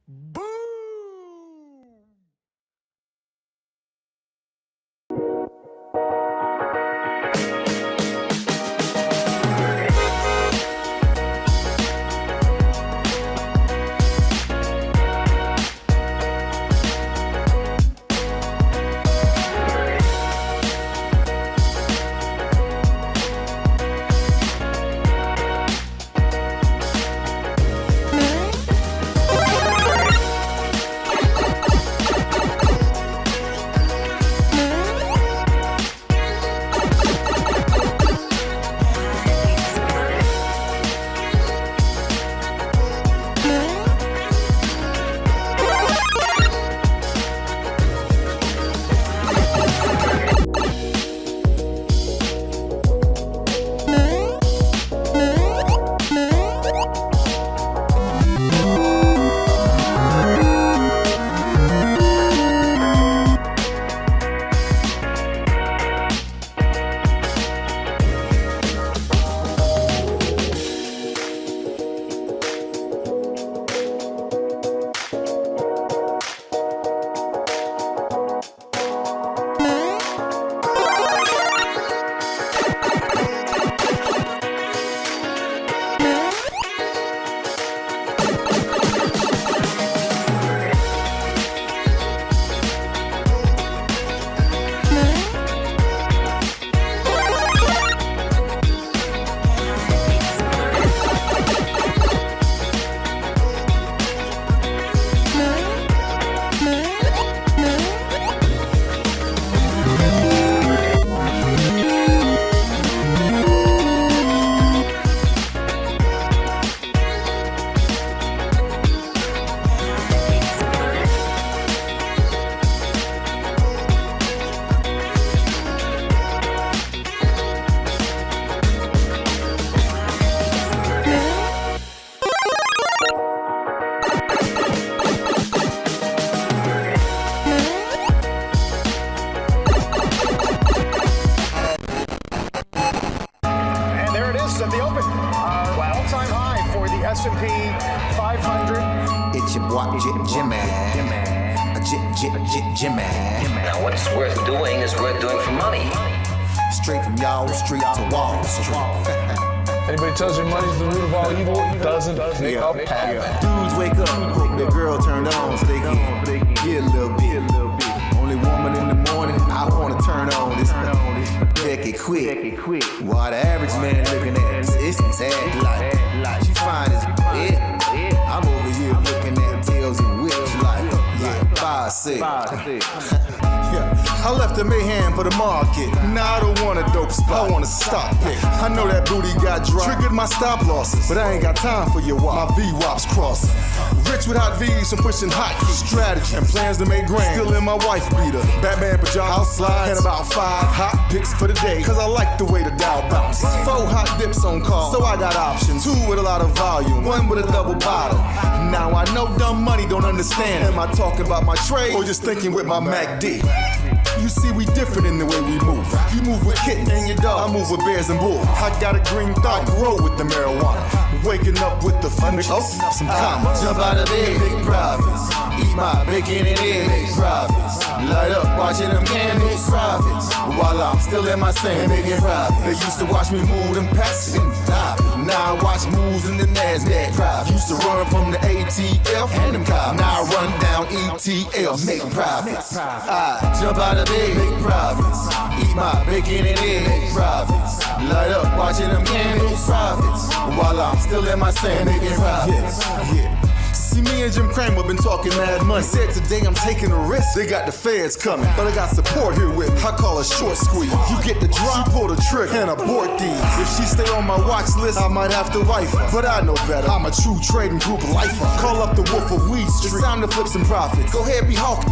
Boom! At the open, all-time high for the S&P 500. It's your boy Jimmy. Now, what's worth doing is worth doing for money. Straight from y'all street to Wall Street. Anybody tells you money's the root of all evil, doesn't make up happen. Dudes wake up, hope their girl turned on so they can get a little bit. Only woman in the morning I wanna turn on this Becky quick. While the average man looking at it's sad like she fine as yeah. I'm over here looking at tails and whips like yeah, 5'6". I left the mayhem for the market. Now I don't want a dope spot, I want a stock pick. I know that booty got dry, triggered my stop losses, but I ain't got time for your wop. My V-wops crossing. Rich with hot V's and pushing hot keys. Strategy and plans to make grand. Still in my wife beater, Batman pajamas, house slides, and about 5 hot picks for the day. Cause I like the way the Dow bounce. 4 hot dips on call, so I got options. 2 with a lot of volume, 1 with a double bottle. Now I know dumb money don't understand. Am I talking about my trade or just thinking with my MACD? You see, we different in the way we move. You move with kittens and your dog, I move with bears and bulls. I got a green thumb, grow with the marijuana. Waking up with the fun, some commas. Jump out of bed, big profits. Eat my bacon and eggs, big profits. Light up, watching them candles, profits. While I'm still in my sand, making profits. They used to watch me move them packs and stop. Now I watch moves in the NASDAQ. Profits. Used to run from the ATF and them cops. Now I run down ETL, making profits. I jump out of bed, big profits. Eat my bacon and eggs, big profits. Light up, watching them candles, profits. While I'm still in my sand, making profits. Yeah. See, me and Jim Cramer been talking mad money. Said today I'm taking a risk. They got the feds coming, but I got support here with me. I call it short squeeze. You get the drop, she pull the trigger, and abort these. If she stay on my watch list, I might have to wife her. But I know better. I'm a true trading group lifer. Call up the Wolf of Weed Street. It's time to flip some profits. Go ahead, be hawking.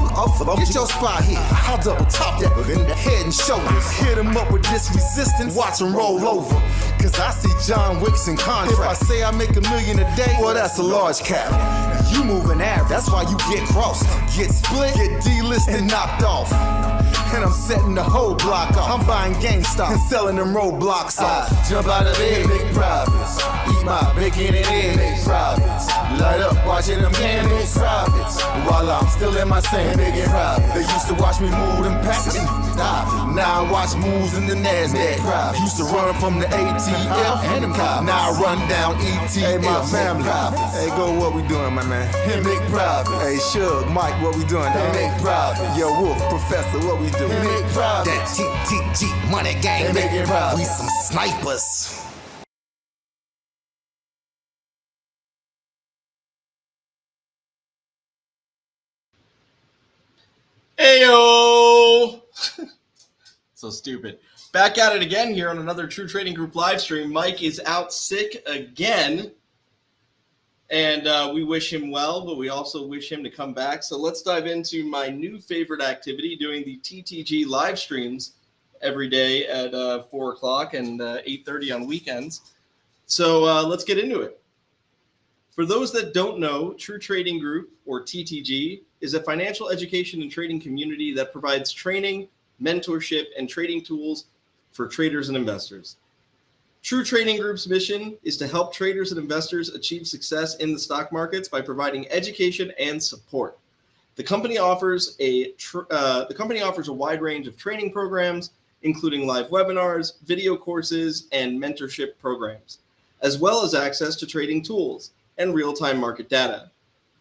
Get your spot here. I'll double top that in the head and shoulders. Hit him up with this resistance. Watch him roll over. Cause I see John Wicks in contract. If I say I make $1 million a day, well, that's a large cap. You moving average, that's why you get crossed. Get split, get delisted, and knocked off. And I'm setting the whole block off. I'm buying GameStop and selling them roadblocks off. Jump out of bed, make profits. Eat my bacon and eggs, make profits. Light up, watching them candles, profits. while I'm still in my same making profit. They used to watch me move them packs. Stop. Now I watch moves in the NASDAQ. Used to run from the ATF and the cop. Now I run down ETF. Hey, my family. Hey, go, what we doing, my man? Hey, make profit. Hey, Shug, Mike, what we doing? Hey, make profit. Yo, Wolf, Professor, what we doing? Hey, make profit. That TTG money gang, making profit. We some snipers. Heyo! So stupid. Back at it again here on another True Trading Group live stream. Mike is out sick again, and we wish him well, but we also wish him to come back. So let's dive into my new favorite activity, doing the TTG live streams every day at 4 o'clock and 8:30 on weekends. So let's get into it. For those that don't know, True Trading Group, or TTG, is a financial education and trading community that provides training, mentorship, and trading tools for traders and investors. True Trading Group's mission is to help traders and investors achieve success in the stock markets by providing education and support. The company offers a wide range of training programs, including live webinars, video courses, and mentorship programs, as well as access to trading tools and real-time market data.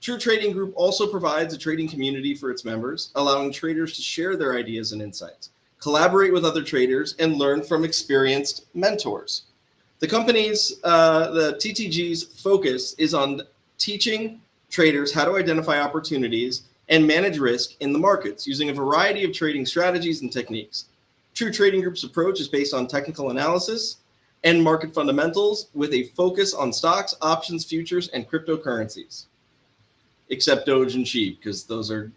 True Trading Group also provides a trading community for its members, allowing traders to share their ideas and insights, collaborate with other traders, and learn from experienced mentors. The TTG's focus is on teaching traders how to identify opportunities and manage risk in the markets using a variety of trading strategies and techniques. True Trading Group's approach is based on technical analysis and market fundamentals with a focus on stocks, options, futures, and cryptocurrencies. Except Doge and Sheep, because those are...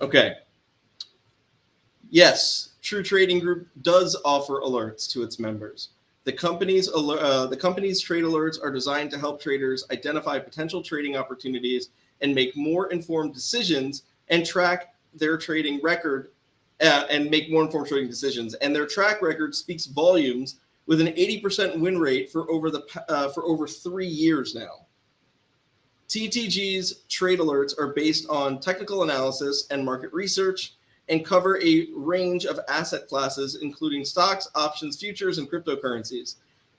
Okay. Yes, True Trading Group does offer alerts to its members. The company's trade alerts are designed to help traders identify potential trading opportunities and make more informed decisions and track their trading record and make more informed trading decisions. And their track record speaks volumes with an 80% win rate for over 3 years now. TTG's trade alerts are based on technical analysis and market research and cover a range of asset classes, including stocks, options, futures, and cryptocurrencies.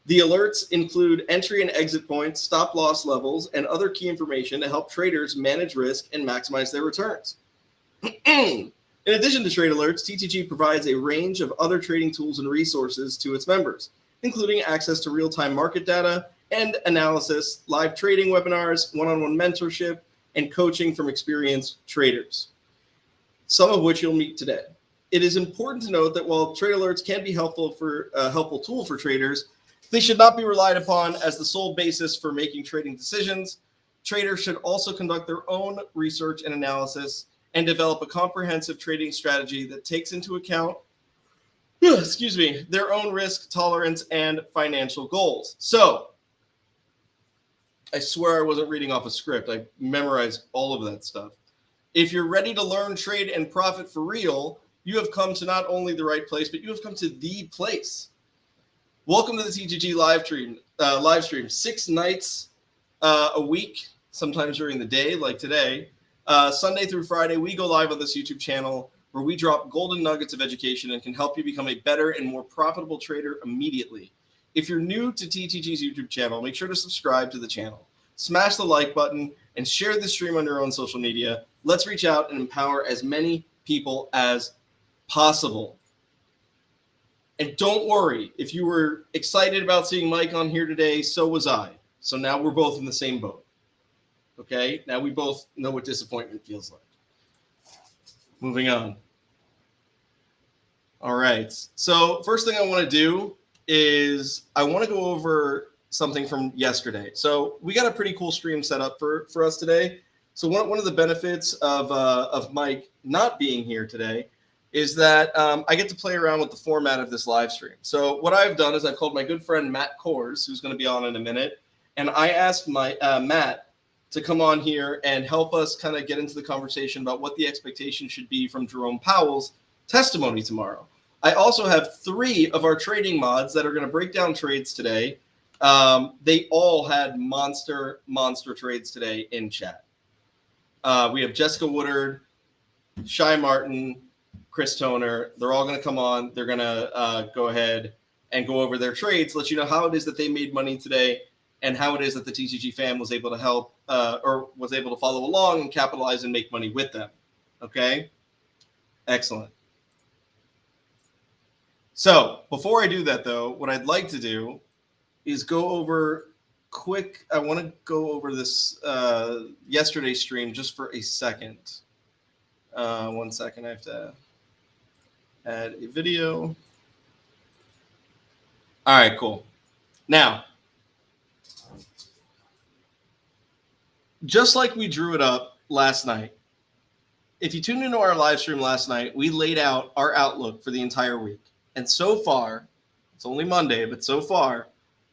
The alerts include entry and exit points, stop loss levels, and other key information to help traders manage risk and maximize their returns. In addition to trade alerts, TTG provides a range of other trading tools and resources to its members, including access to real-time market data and analysis, live trading webinars, one-on-one mentorship, and coaching from experienced traders, some of which you'll meet today. It is important to note that while trade alerts can be a helpful tool for traders, they should not be relied upon as the sole basis for making trading decisions. Traders should also conduct their own research and analysis and develop a comprehensive trading strategy that takes into account their own risk tolerance and financial goals. So, I swear I wasn't reading off a script. I memorized all of that stuff. If you're ready to learn, trade, and profit for real, you have come to not only the right place, but you have come to the place. Welcome to the TTG live stream. 6 nights a week, sometimes during the day, like today. Sunday through Friday, we go live on this YouTube channel where we drop golden nuggets of education and can help you become a better and more profitable trader immediately. If you're new to TTG's YouTube channel, make sure to subscribe to the channel. Smash the like button and share the stream on your own social media. Let's reach out and empower as many people as possible. And don't worry, if you were excited about seeing Mike on here today, so was I. So now we're both in the same boat. Okay, now we both know what disappointment feels like. Moving on. All right, so first thing I want to do is I want to go over something from yesterday. So we got a pretty cool stream set up for us today. So one of the benefits of Mike not being here today is that I get to play around with the format of this live stream. So what I've done is I've called my good friend Matt Kohrs, who's going to be on in a minute, and I asked Matt to come on here and help us kind of get into the conversation about what the expectation should be from Jerome Powell's testimony tomorrow. I also have 3 of our trading mods that are going to break down trades today. They all had monster trades today in chat. We have Jessica Woodard, Shy Martin, Chris Toner. They're all going to come on. They're going to go ahead and go over their trades, let you know how it is that they made money today and how it is that the TTG fam was able to help or was able to follow along and capitalize and make money with them. Okay? Excellent. So before I do that, though, what I'd like to do is go over quick. I want to go over this yesterday's stream just for a second. 1 second. I have to add a video. All right, cool. Now, just like we drew it up last night, if you tuned into our live stream last night, we laid out our outlook for the entire week. And so far, it's only Monday, but so far,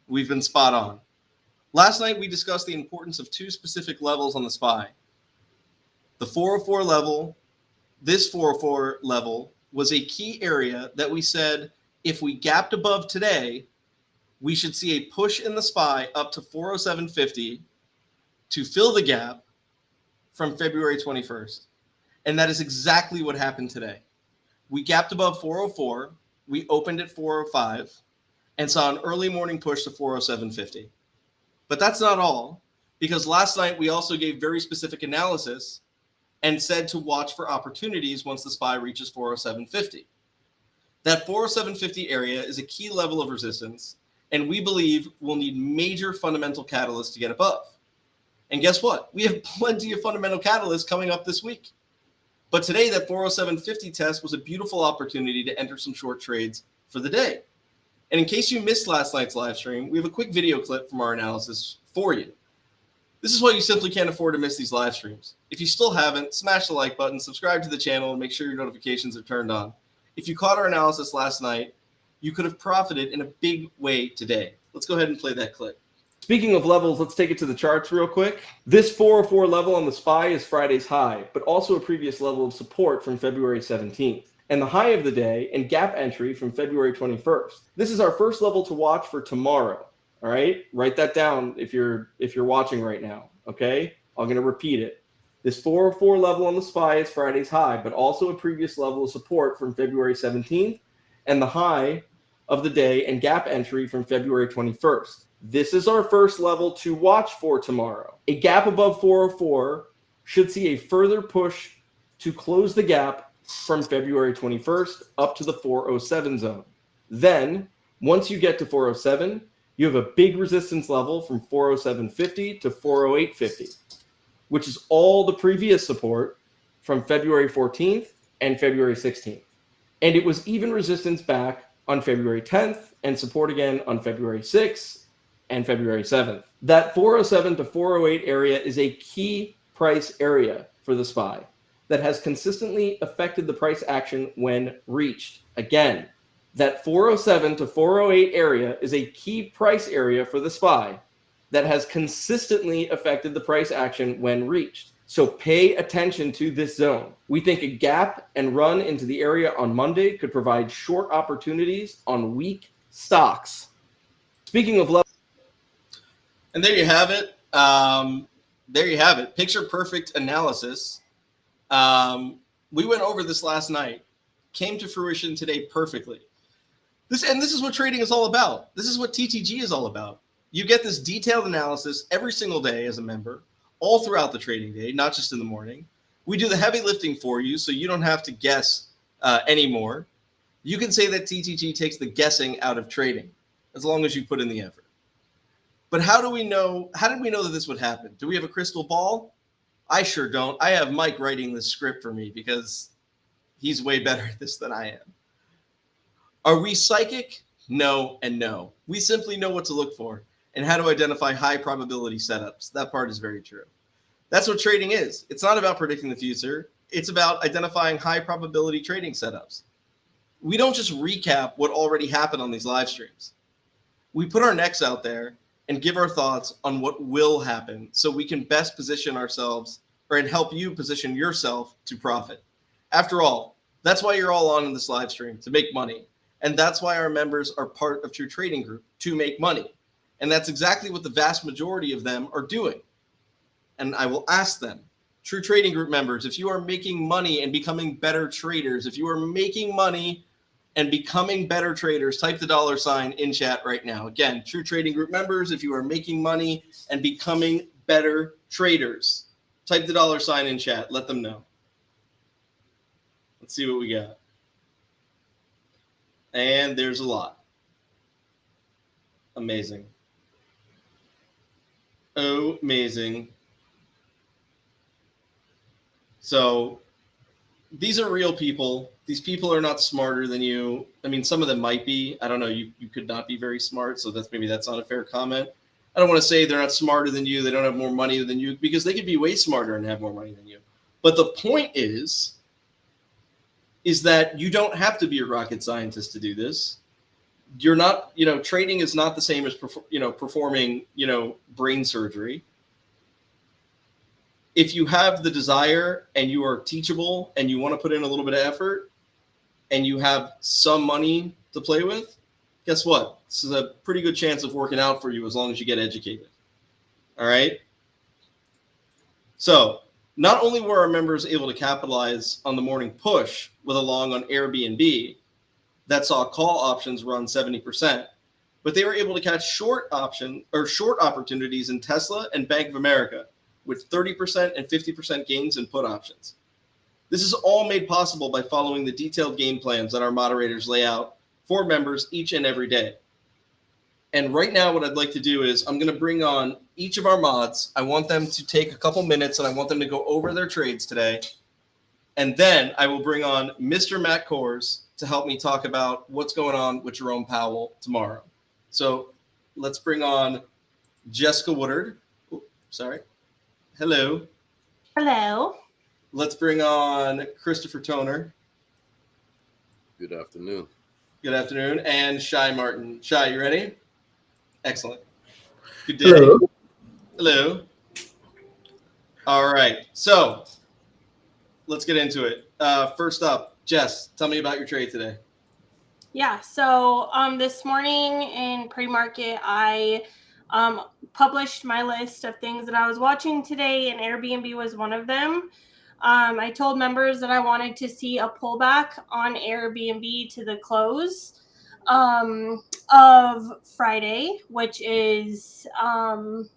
we've been spot on. Last night, we discussed the importance of two specific levels on the SPY. The 404 level, this 404 level, was a key area that we said if we gapped above today, we should see a push in the SPY up to 407.50 to fill the gap from February 21st. And that is exactly what happened today. We gapped above 404. We opened at 405 and saw an early morning push to 407.50. But that's not all, because last night we also gave very specific analysis and said to watch for opportunities once the SPY reaches 407.50. That 407.50 area is a key level of resistance, and we believe we'll need major fundamental catalysts to get above. And guess what? We have plenty of fundamental catalysts coming up this week. But today, that 407.50 test was a beautiful opportunity to enter some short trades for the day. And in case you missed last night's live stream, we have a quick video clip from our analysis for you. This is why you simply can't afford to miss these live streams. If you still haven't, smash the like button, subscribe to the channel, and make sure your notifications are turned on. If you caught our analysis last night, you could have profited in a big way today. Let's go ahead and play that clip. Speaking of levels, let's take it to the charts real quick. This 404 level on the SPY is Friday's high, but also a previous level of support from February 17th, and the high of the day and gap entry from February 21st. This is our first level to watch for tomorrow. All right, write that down if you're watching right now. Okay, I'm going to repeat it. This 404 level on the SPY is Friday's high, but also a previous level of support from February 17th, and the high of the day and gap entry from February 21st. This is our first level to watch for tomorrow. A gap above 404 should see a further push to close the gap from February 21st up to the 407 zone. Then, once you get to 407, you have a big resistance level from 407.50 to 408.50, which is all the previous support from February 14th and February 16th. And it was even resistance back on February 10th and support again on February 6th and February 7th. That 407 to 408 area is a key price area for the SPY that has consistently affected the price action when reached. Again, that 407 to 408 area is a key price area for the SPY that has consistently affected the price action when reached. So pay attention to this zone. We think a gap and run into the area on Monday could provide short opportunities on weak stocks. Speaking of level. And there you have it. There you have it. Picture perfect analysis. We went over this last night. Came to fruition today perfectly. This is what trading is all about. This is what TTG is all about. You get this detailed analysis every single day as a member, all throughout the trading day, not just in the morning. We do the heavy lifting for you so you don't have to guess anymore. You can say that TTG takes the guessing out of trading as long as you put in the effort. But how do we know? How did we know that this would happen? Do we have a crystal ball? I sure don't. I have Mike writing this script for me because he's way better at this than I am. Are we psychic? No and no. We simply know what to look for and how to identify high probability setups. That part is very true. That's what trading is. It's not about predicting the future. It's about identifying high probability trading setups. We don't just recap what already happened on these live streams. We put our necks out there and give our thoughts on what will happen so we can best position ourselves and help you position yourself to profit. After all, that's why you're all on in this live stream, to make money. And that's why our members are part of True Trading Group, to make money. And that's exactly what the vast majority of them are doing. And I will ask them, True Trading Group members, if you are making money and becoming better traders, if you are making money and becoming better traders, type the $ in chat right now. Again, True Trading Group members, if you are making money and becoming better traders, type the $ in chat. Let them know. Let's see what we got. And there's a lot. Amazing. Amazing. So these are real people. These people are not smarter than you. I mean, some of them might be. I don't know. You could not be very smart. So that's not a fair comment. I don't want to say they're not smarter than you. They don't have more money than you, because they could be way smarter and have more money than you. But the point is that you don't have to be a rocket scientist to do this. You're not, trading is not the same as, performing, brain surgery. If you have the desire and you are teachable and you want to put in a little bit of effort and you have some money to play with, guess what? This is a pretty good chance of working out for you as long as you get educated. All right. So not only were our members able to capitalize on the morning push with a long on Airbnb that saw call options run 70%, but they were able to catch short opportunities in Tesla and Bank of America with 30% and 50% gains in put options. This is all made possible by following the detailed game plans that our moderators lay out for members each and every day. And right now, what I'd like to do is I'm going to bring on each of our mods. I want them to take a couple minutes and I want them to go over their trades today. And then I will bring on Mr. Matt Kohrs to help me talk about what's going on with Jerome Powell tomorrow. So let's bring on Jessica Woodard. Sorry. Hello. Hello. Let's bring on Christopher Toner. Good afternoon. Good afternoon. And Shai Martin. Shai, you ready? Excellent. Good day. Hello. Hello. All right. So let's get into it. First up, Jess, tell me about your trade today. Yeah. So this morning in pre-market, I published my list of things that I was watching today, and Airbnb was one of them. I told members that I wanted to see a pullback on Airbnb to the close of Friday, which is, hang on,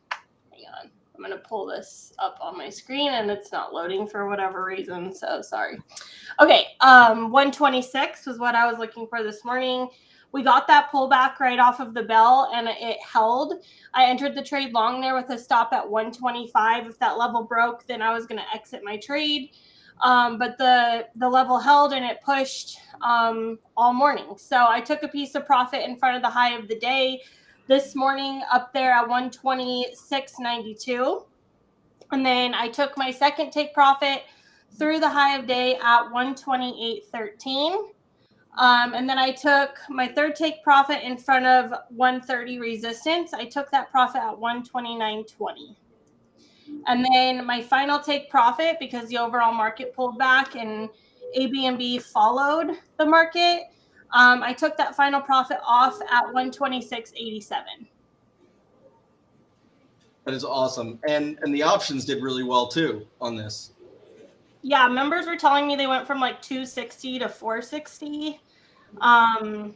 I'm going to pull this up on my screen and it's not loading for whatever reason, so sorry. Okay, 126 was what I was looking for this morning. We got that pullback right off of the bell and it held. I entered the trade long there with a stop at 125. If that level broke, then I was going to exit my trade. But the level held and it pushed all morning. So I took a piece of profit in front of the high of the day this morning up there at 126.92. And then I took my second take profit through the high of day at 128.13. And then I took my third take profit in front of 130 resistance. I took that profit at 129.20. And then my final take profit, because the overall market pulled back and Airbnb followed the market, I took that final profit off at 126.87. That is awesome. And the options did really well too on this. Yeah, members were telling me they went from like 260 to 460. But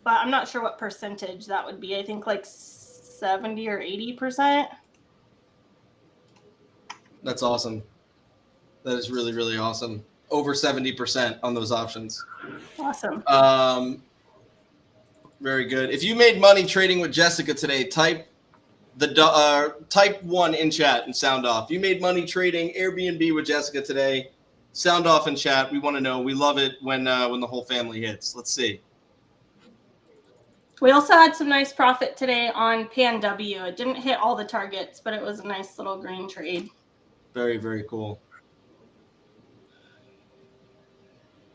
I'm not sure what percentage that would be. I think like 70 or 80%. That's awesome. That is really, really awesome. Over 70% on those options. Awesome. Very good. If you made money trading with Jessica today, type 1 in chat and sound off. You made money trading Airbnb with Jessica today. Sound off in chat. We want to know. We love it when the whole family hits. Let's see. We also had some nice profit today on PNW. It didn't hit all the targets, but it was a nice little green trade. Very, very cool.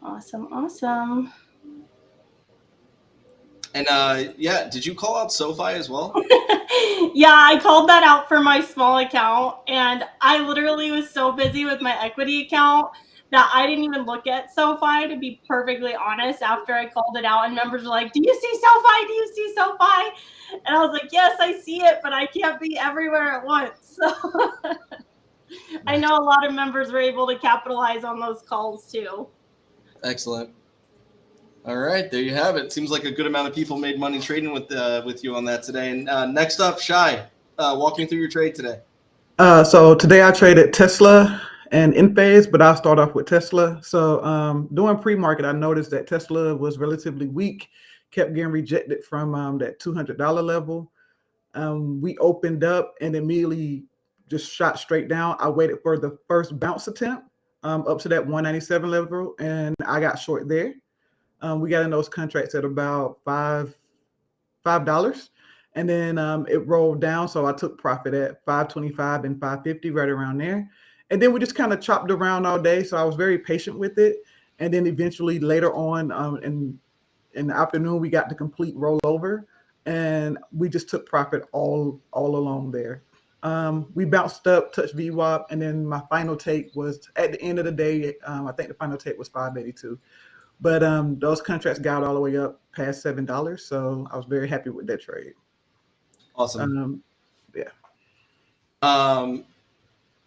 Awesome, awesome. And yeah, did you call out SoFi as well? Yeah, I called that out for my small account, and I literally was so busy with my equity account Now, I didn't even look at SoFi, to be perfectly honest, after I called it out, and members were like, do you see SoFi? Do you see SoFi? And I was like, yes, I see it, but I can't be everywhere at once. So I know a lot of members were able to capitalize on those calls too. Excellent. All right, there you have it. Seems like a good amount of people made money trading with you on that today. And next up, Shai, walk me through your trade today. So today I traded Tesla and Enphase, but I'll start off with Tesla. So during pre-market, I noticed that Tesla was relatively weak, kept getting rejected from that $200 level. We opened up and immediately just shot straight down. I waited for the first bounce attempt up to that 197 level, and I got short there. We got in those contracts at about $5. And then it rolled down, so I took profit at 525 and 550, right around there. And then we just kind of chopped around all day, so I was very patient with it. And then eventually later on in the afternoon, we got the complete rollover, and we just took profit all along there. We bounced up, touched VWAP, and then my final take was at the end of the day. I think the final take was 582. But those contracts got all the way up past $7, so I was very happy with that trade. Awesome. Yeah.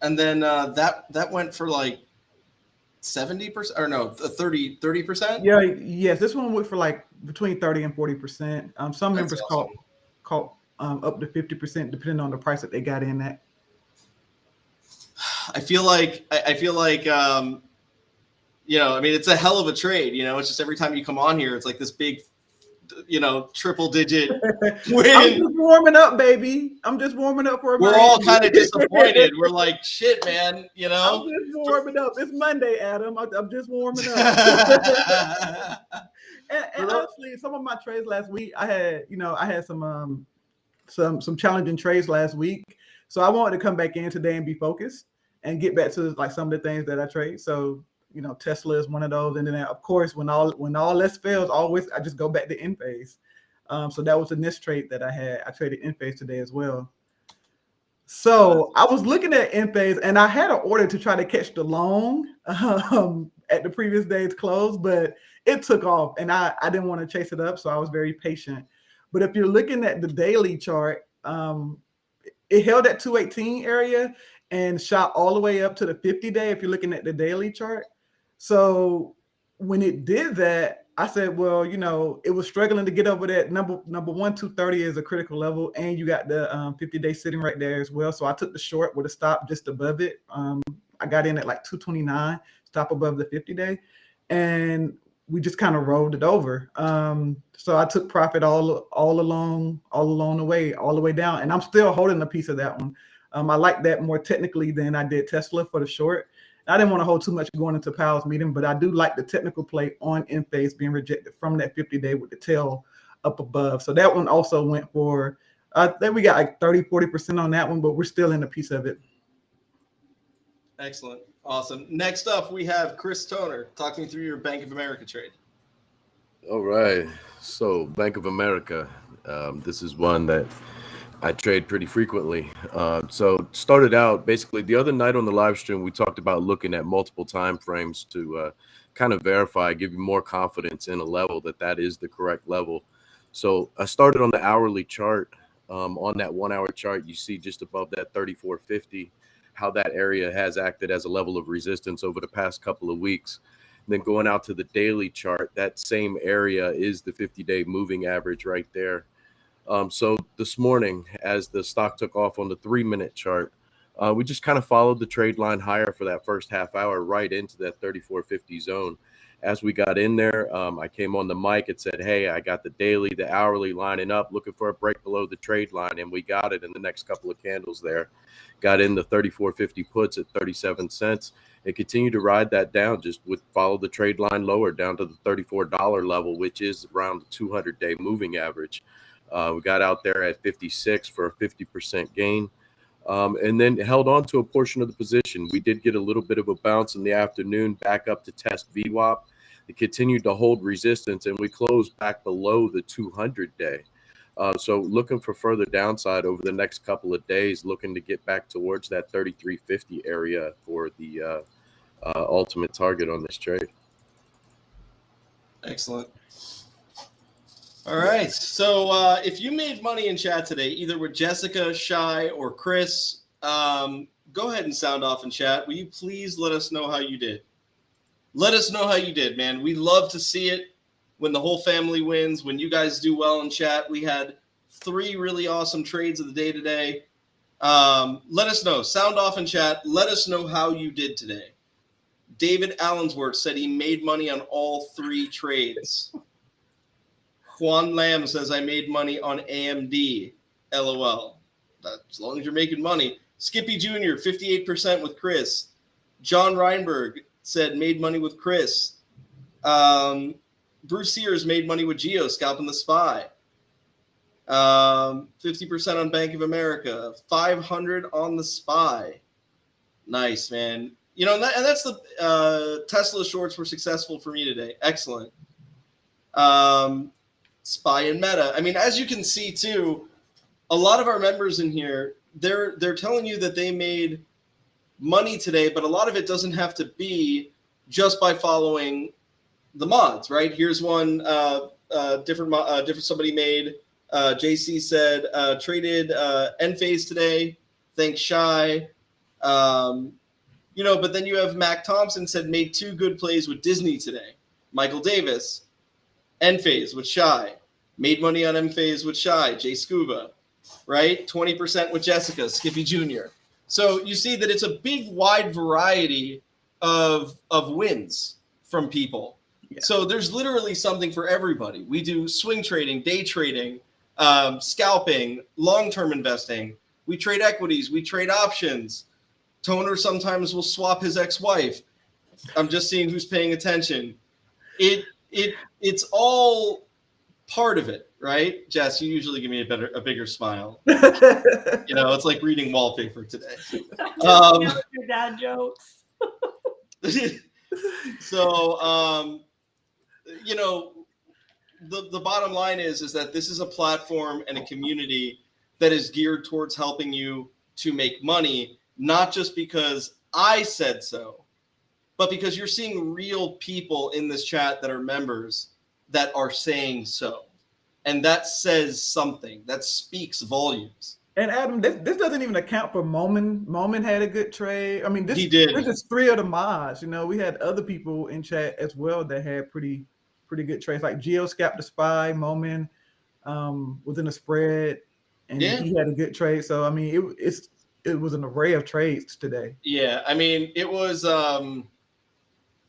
And then that went for like 70% or no, 30%? Yeah, yes. This one went for like between 30 and 40%. Some members awesome. caught up to 50%, depending on the price that they got in at. I feel like it's a hell of a trade. It's just every time you come on here, it's like this big, triple digit win. I'm just warming up, baby. I'm just warming up for. We're all kind of disappointed. We're like, shit, man. I'm just warming up. It's Monday, Adam. I'm just warming up. and honestly, some of my trades last week, I had some challenging trades last week, so I wanted to come back in today and be focused and get back to like some of the things that I trade. So. Tesla is one of those, and then of course, when all else fails, I just go back to Enphase. So that was the next trade that I had. I traded Enphase today as well. So I was looking at Enphase, and I had an order to try to catch the long at the previous day's close, but it took off, and I didn't want to chase it up, so I was very patient. But if you're looking at the daily chart, it held at 218 area and shot all the way up to the 50-day. If you're looking at the daily chart. So when it did that, I said, well, it was struggling to get over that number one, 230 is a critical level, and you got the 50-day sitting right there as well. So I took the short with a stop just above it. I got in at like 229, stop above the 50-day, and we just kind of rolled it over. So I took profit all along the way, all the way down, and I'm still holding a piece of that one. I like that more technically than I did Tesla for the short. I didn't want to hold too much going into Powell's meeting, but I do like the technical play on Enphase being rejected from that 50-day with the tail up above. So that one also went for, I think we got like 30-40% on that one, but we're still in a piece of it. Excellent. Awesome. Next up, we have Chris Toner talking through your Bank of America trade. All right. So Bank of America, this is one that I trade pretty frequently. So started out basically the other night on the live stream, we talked about looking at multiple time frames to kind of verify, give you more confidence in a level that is the correct level. So I started on the hourly chart. On that 1 hour chart, you see just above that 34.50, how that area has acted as a level of resistance over the past couple of weeks. And then going out to the daily chart, that same area is the 50-day moving average right there. So this morning, as the stock took off on the 3-minute chart, we just kind of followed the trade line higher for that first half hour right into that 34.50 zone. As we got in there, I came on the mic and said, hey, I got the daily, the hourly lining up, looking for a break below the trade line, and we got it in the next couple of candles there. Got in the 34.50 puts at 37 cents and continued to ride that down, just would follow the trade line lower down to the $34 level, which is around the 200-day moving average. We got out there at 56 for a 50% gain, and then held on to a portion of the position. We did get a little bit of a bounce in the afternoon back up to test VWAP. It continued to hold resistance, and we closed back below the 200-day. So looking for further downside over the next couple of days, looking to get back towards that 33.50 area for ultimate target on this trade. Excellent. All right. So if you made money in chat today, either with Jessica, Shy, or Chris, go ahead and sound off in chat. Will you please let us know how you did? Let us know how you did, man. We love to see it when the whole family wins, when you guys do well in chat. We had 3 really awesome trades of the day today. Let us know. Sound off in chat. Let us know how you did today. David Allensworth said he made money on all 3 trades. Juan Lam says, I made money on AMD. LOL. As long as you're making money. Skippy Jr., 58% with Chris. John Reinberg said, made money with Chris. Bruce Sears made money with Geo, scalping the SPY. 50% on Bank of America. 500 on the SPY. Nice, man. You know, and that's the Tesla shorts were successful for me today. Excellent. SPY and Meta. I mean, as you can see too, a lot of our members in here, they're telling you that they made money today, but a lot of it doesn't have to be just by following the mods, right? Here's one different somebody made. JC said traded Enphase today. Thanks, Shy. You know, but then you have Mac Thompson said made 2 good plays with Disney today. Michael Davis, Enphase with Shy. Made money on Enphase with Shy. Jay Scuba, right? 20% with Jessica, Skippy Jr. So you see that it's a big, wide variety of wins from people. Yeah. So there's literally something for everybody. We do swing trading, day trading, scalping, long-term investing. We trade equities. We trade options. Toner sometimes will swap his ex-wife. I'm just seeing who's paying attention. It's all part of it, right? Jess, you usually give me a bigger smile. You know, it's like reading wallpaper today. Your dad jokes. So, you know, the bottom line is that this is a platform and a community that is geared towards helping you to make money, not just because I said so, but because you're seeing real people in this chat that are members that are saying so. And that says something. That speaks volumes. And Adam, this doesn't even account for Momin. Momin had a good trade. I mean, He did. This is 3 of the mods. You know, we had other people in chat as well that had pretty good trades, like Geo Scap the Spy, Momin was in a spread, and he had a good trade. So I mean, it was an array of trades today. Yeah, I mean, it was.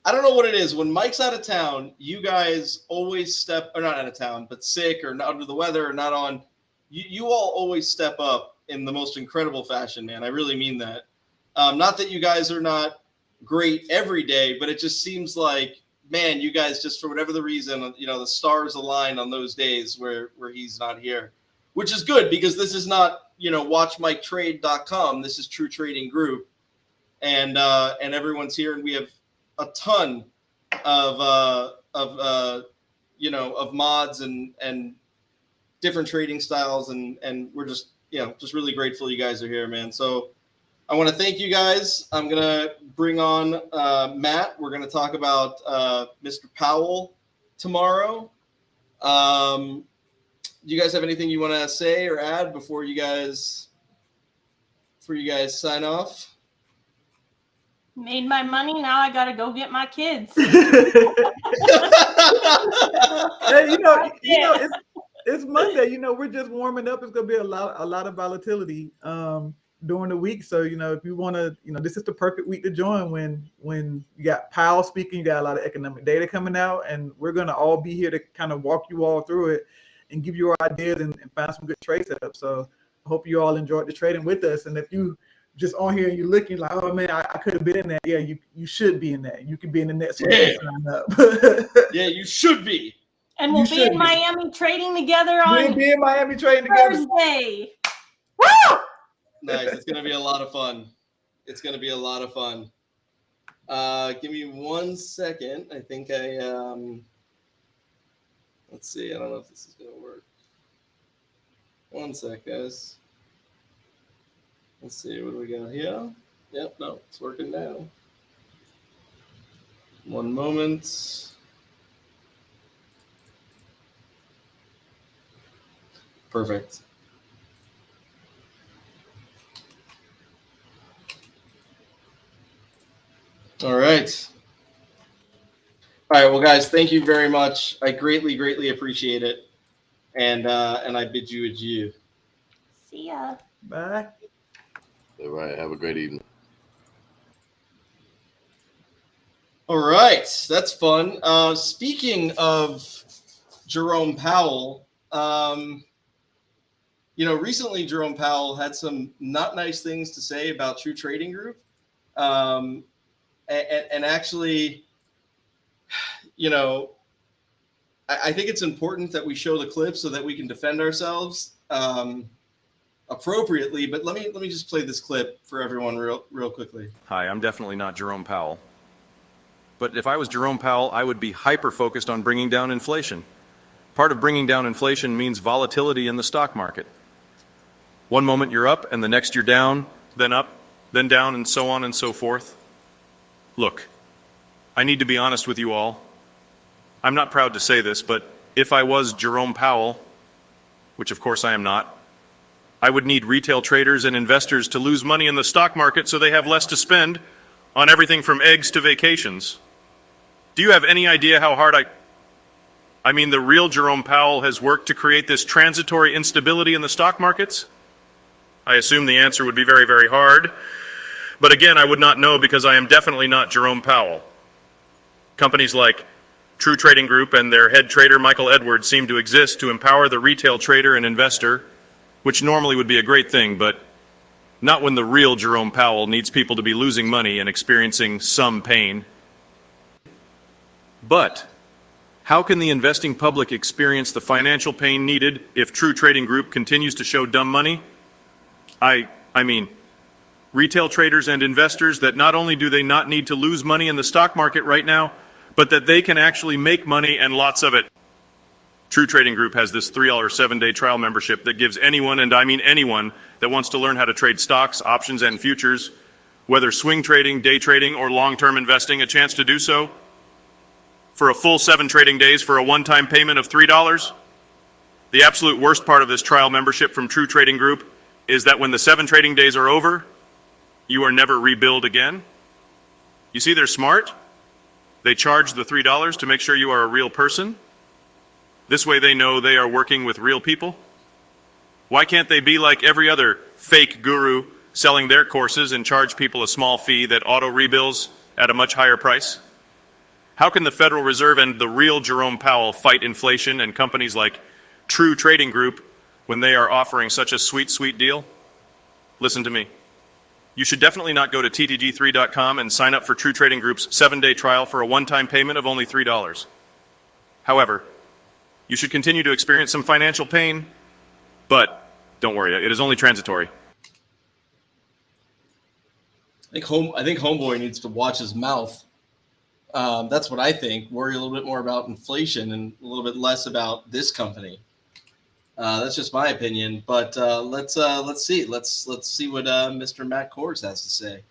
I don't know what it is. When Mike's out of town, you guys always or not out of town, but sick or under the weather or not on. You all always step up in the most incredible fashion, man. I really mean that. Not that you guys are not great every day, but it just seems like, man, you guys just, for whatever the reason, you know, the stars align on those days where he's not here, which is good because this is not, you know, watchmiketrade.com. This is True Trading Group, and everyone's here, and we have a ton of you know, of mods and different trading styles, and we're just, you know, just really grateful you guys are here, man. So I want to thank you guys. I'm gonna bring on Matt. We're gonna talk about Mr. Powell tomorrow. Do you guys have anything you want to say or add before you guys sign off? Made my money. Now I gotta go get my kids. Hey, you know, it's Monday. You know, we're just warming up. It's gonna be a lot of volatility during the week. So, you know, if you want to, you know, this is the perfect week to join when you got Powell speaking, you got a lot of economic data coming out, and we're gonna all be here to kind of walk you all through it and give you our ideas and find some good trade setups. So I hope you all enjoyed the trading with us. And if you just on here and you're looking like, oh man, I could have been in that. Yeah, you should be in that. You could be in the next one. Yeah, you should be. And we'll be in Miami trading together on Thursday. Woo! Nice. It's gonna be a lot of fun. It's gonna be a lot of fun. Give me 1 second. I think let's see. I don't know if this is gonna work. 1 sec, guys. Let's see, what do we got here? Yep, no, it's working now. One moment. Perfect. All right. All right. Well, guys, thank you very much. I greatly appreciate it. And I bid you adieu. See ya. Bye. All right. Have a great evening. All right. That's fun. Speaking of Jerome Powell, recently Jerome Powell had some not nice things to say about True Trading Group. And actually, I think it's important that we show the clip so that we can defend ourselves appropriately. But let me just play this clip for everyone real quickly. Hi, I'm definitely not Jerome Powell. But if I was Jerome Powell, I would be hyper-focused on bringing down inflation. Part of bringing down inflation means volatility in the stock market. One moment you're up, and the next you're down, then up, then down, and so on and so forth. Look, I need to be honest with you all. I'm not proud to say this, but if I was Jerome Powell, which of course I am not, I would need retail traders and investors to lose money in the stock market so they have less to spend on everything from eggs to vacations. Do you have any idea how hard I mean, the real Jerome Powell has worked to create this transitory instability in the stock markets? I assume the answer would be very, very hard. But again, I would not know because I am definitely not Jerome Powell. Companies like True Trading Group and their head trader, Michael Edwards, seem to exist to empower the retail trader and investor, which normally would be a great thing, but not when the real Jerome Powell needs people to be losing money and experiencing some pain. But how can the investing public experience the financial pain needed if True Trading Group continues to show dumb money? I mean, retail traders and investors that not only do they not need to lose money in the stock market right now, but that they can actually make money and lots of it. True Trading Group has this $3 7-day trial membership that gives anyone, and I mean anyone, that wants to learn how to trade stocks, options, and futures, whether swing trading, day trading, or long-term investing, a chance to do so for a full 7 trading days for a one-time payment of $3. The absolute worst part of this trial membership from True Trading Group is that when the 7 trading days are over, you are never rebilled again. You see, they're smart. They charge the $3 to make sure you are a real person. This way they know they are working with real people. Why can't they be like every other fake guru selling their courses and charge people a small fee that auto-rebills at a much higher price? How can the Federal Reserve and the real Jerome Powell fight inflation and companies like True Trading Group when they are offering such a sweet, sweet deal? Listen to me. You should definitely not go to ttg3.com and sign up for True Trading Group's 7-day trial for a one-time payment of only $3. However, you should continue to experience some financial pain, but don't worry, it is only transitory. I think Homeboy needs to watch his mouth. That's what I think. Worry a little bit more about inflation and a little bit less about this company. That's just my opinion. But let's see. Let's see what Mr. Matt Kohrs has to say.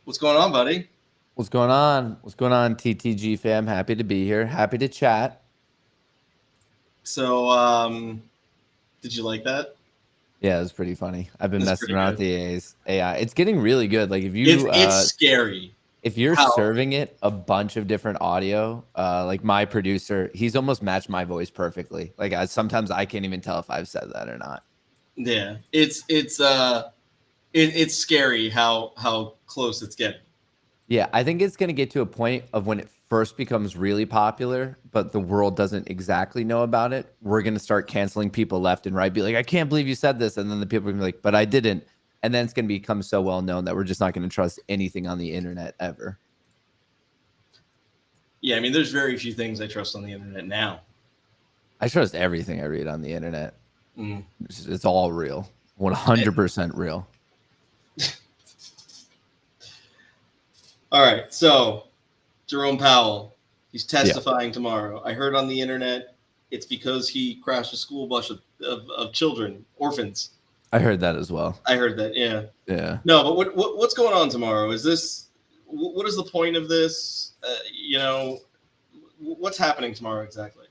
What's going on, buddy? What's going on? What's going on, TTG fam? Happy to be here. Happy to chat. So, did you like that? Yeah, it was pretty funny. I've been messing around with the AI. It's getting really good. Like if you, it's scary. If you're serving it a bunch of different audio, like my producer, he's almost matched my voice perfectly. Like sometimes I can't even tell if I've said that or not. Yeah, it's scary how close it's getting. Yeah, I think it's going to get to a point of when it first becomes really popular, but the world doesn't exactly know about it. We're going to start canceling people left and right. Be like, I can't believe you said this. And then the people are going to be like, but I didn't. And then it's going to become so well known that we're just not going to trust anything on the internet ever. Yeah, I mean, there's very few things I trust on the internet now. I trust everything I read on the internet. It's all real. 100% real. All right, so Jerome Powell, he's testifying tomorrow. I heard on the internet it's because he crashed a school bus of children, orphans. I heard that as well. I heard that, yeah. Yeah. No, but what's going on tomorrow? Is this what is the point of this? What's happening tomorrow exactly?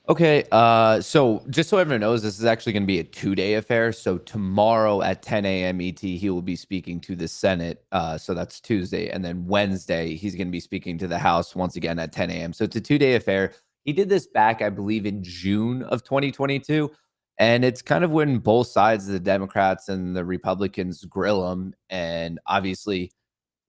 Okay, so just so everyone knows, this is actually going to be a 2-day affair. So tomorrow at 10 a.m. ET, he will be speaking to the Senate. So that's Tuesday. And then Wednesday, he's going to be speaking to the House once again at 10 a.m. So it's a 2-day affair. He did this back, I believe, in June of 2022. And it's kind of when both sides, the Democrats and the Republicans, grill him. And obviously,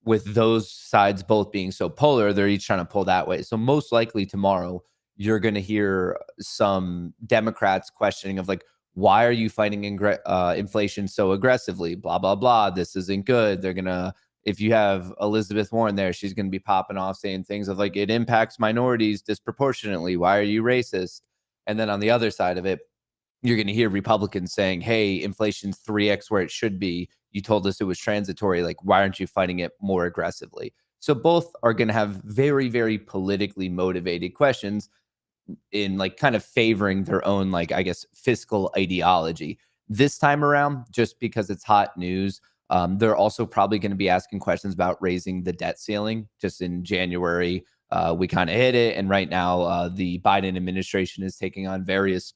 with those sides both being so polar, they're each trying to pull that way. So most likely tomorrow, you're going to hear some Democrats questioning of like, why are you fighting inflation so aggressively? Blah, blah, blah. This isn't good. They're going to, if you have Elizabeth Warren there, she's going to be popping off saying things of like, it impacts minorities disproportionately. Why are you racist? And then on the other side of it, you're going to hear Republicans saying, hey, inflation's 3x where it should be. You told us it was transitory. Like, why aren't you fighting it more aggressively? So both are going to have very, very politically motivated questions in like kind of favoring their own, like, I guess, fiscal ideology. This time around, just because it's hot news, they're also probably going to be asking questions about raising the debt ceiling. Just in January, we kind of hit it. And right now, the Biden administration is taking on various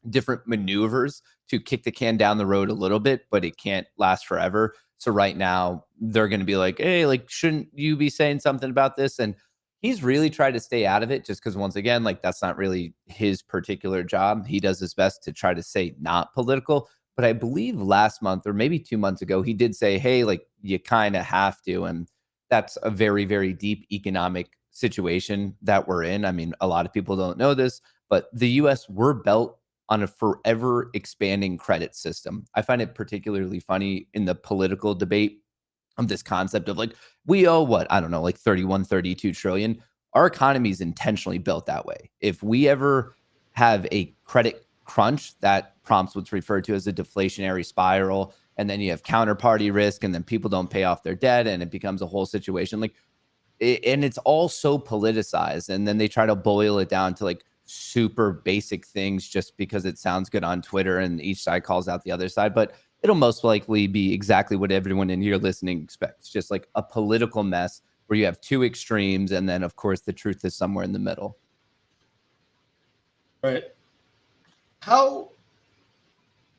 different maneuvers to kick the can down the road a little bit, but it can't last forever. So right now, they're going to be like, hey, like, shouldn't you be saying something about this? And he's really tried to stay out of it just because, once again, like, that's not really his particular job. He does his best to try to say not political. But I believe last month or maybe 2 months ago, he did say, hey, like, you kind of have to. And that's a very, very deep economic situation that we're in. I mean, a lot of people don't know this, but the U.S., we're built on a forever expanding credit system. I find it particularly funny in the political debate of this concept of like, we owe what, I don't know, like 31, 32 trillion. Our economy is intentionally built that way. If we ever have a credit crunch, that prompts what's referred to as a deflationary spiral. And then you have counterparty risk, and then people don't pay off their debt, and it becomes a whole situation. Like, and it's all so politicized. And then they try to boil it down to like super basic things just because it sounds good on Twitter, and each side calls out the other side. But it'll most likely be exactly what everyone in here listening expects, just like a political mess where you have two extremes, and then, of course, the truth is somewhere in the middle. Right. How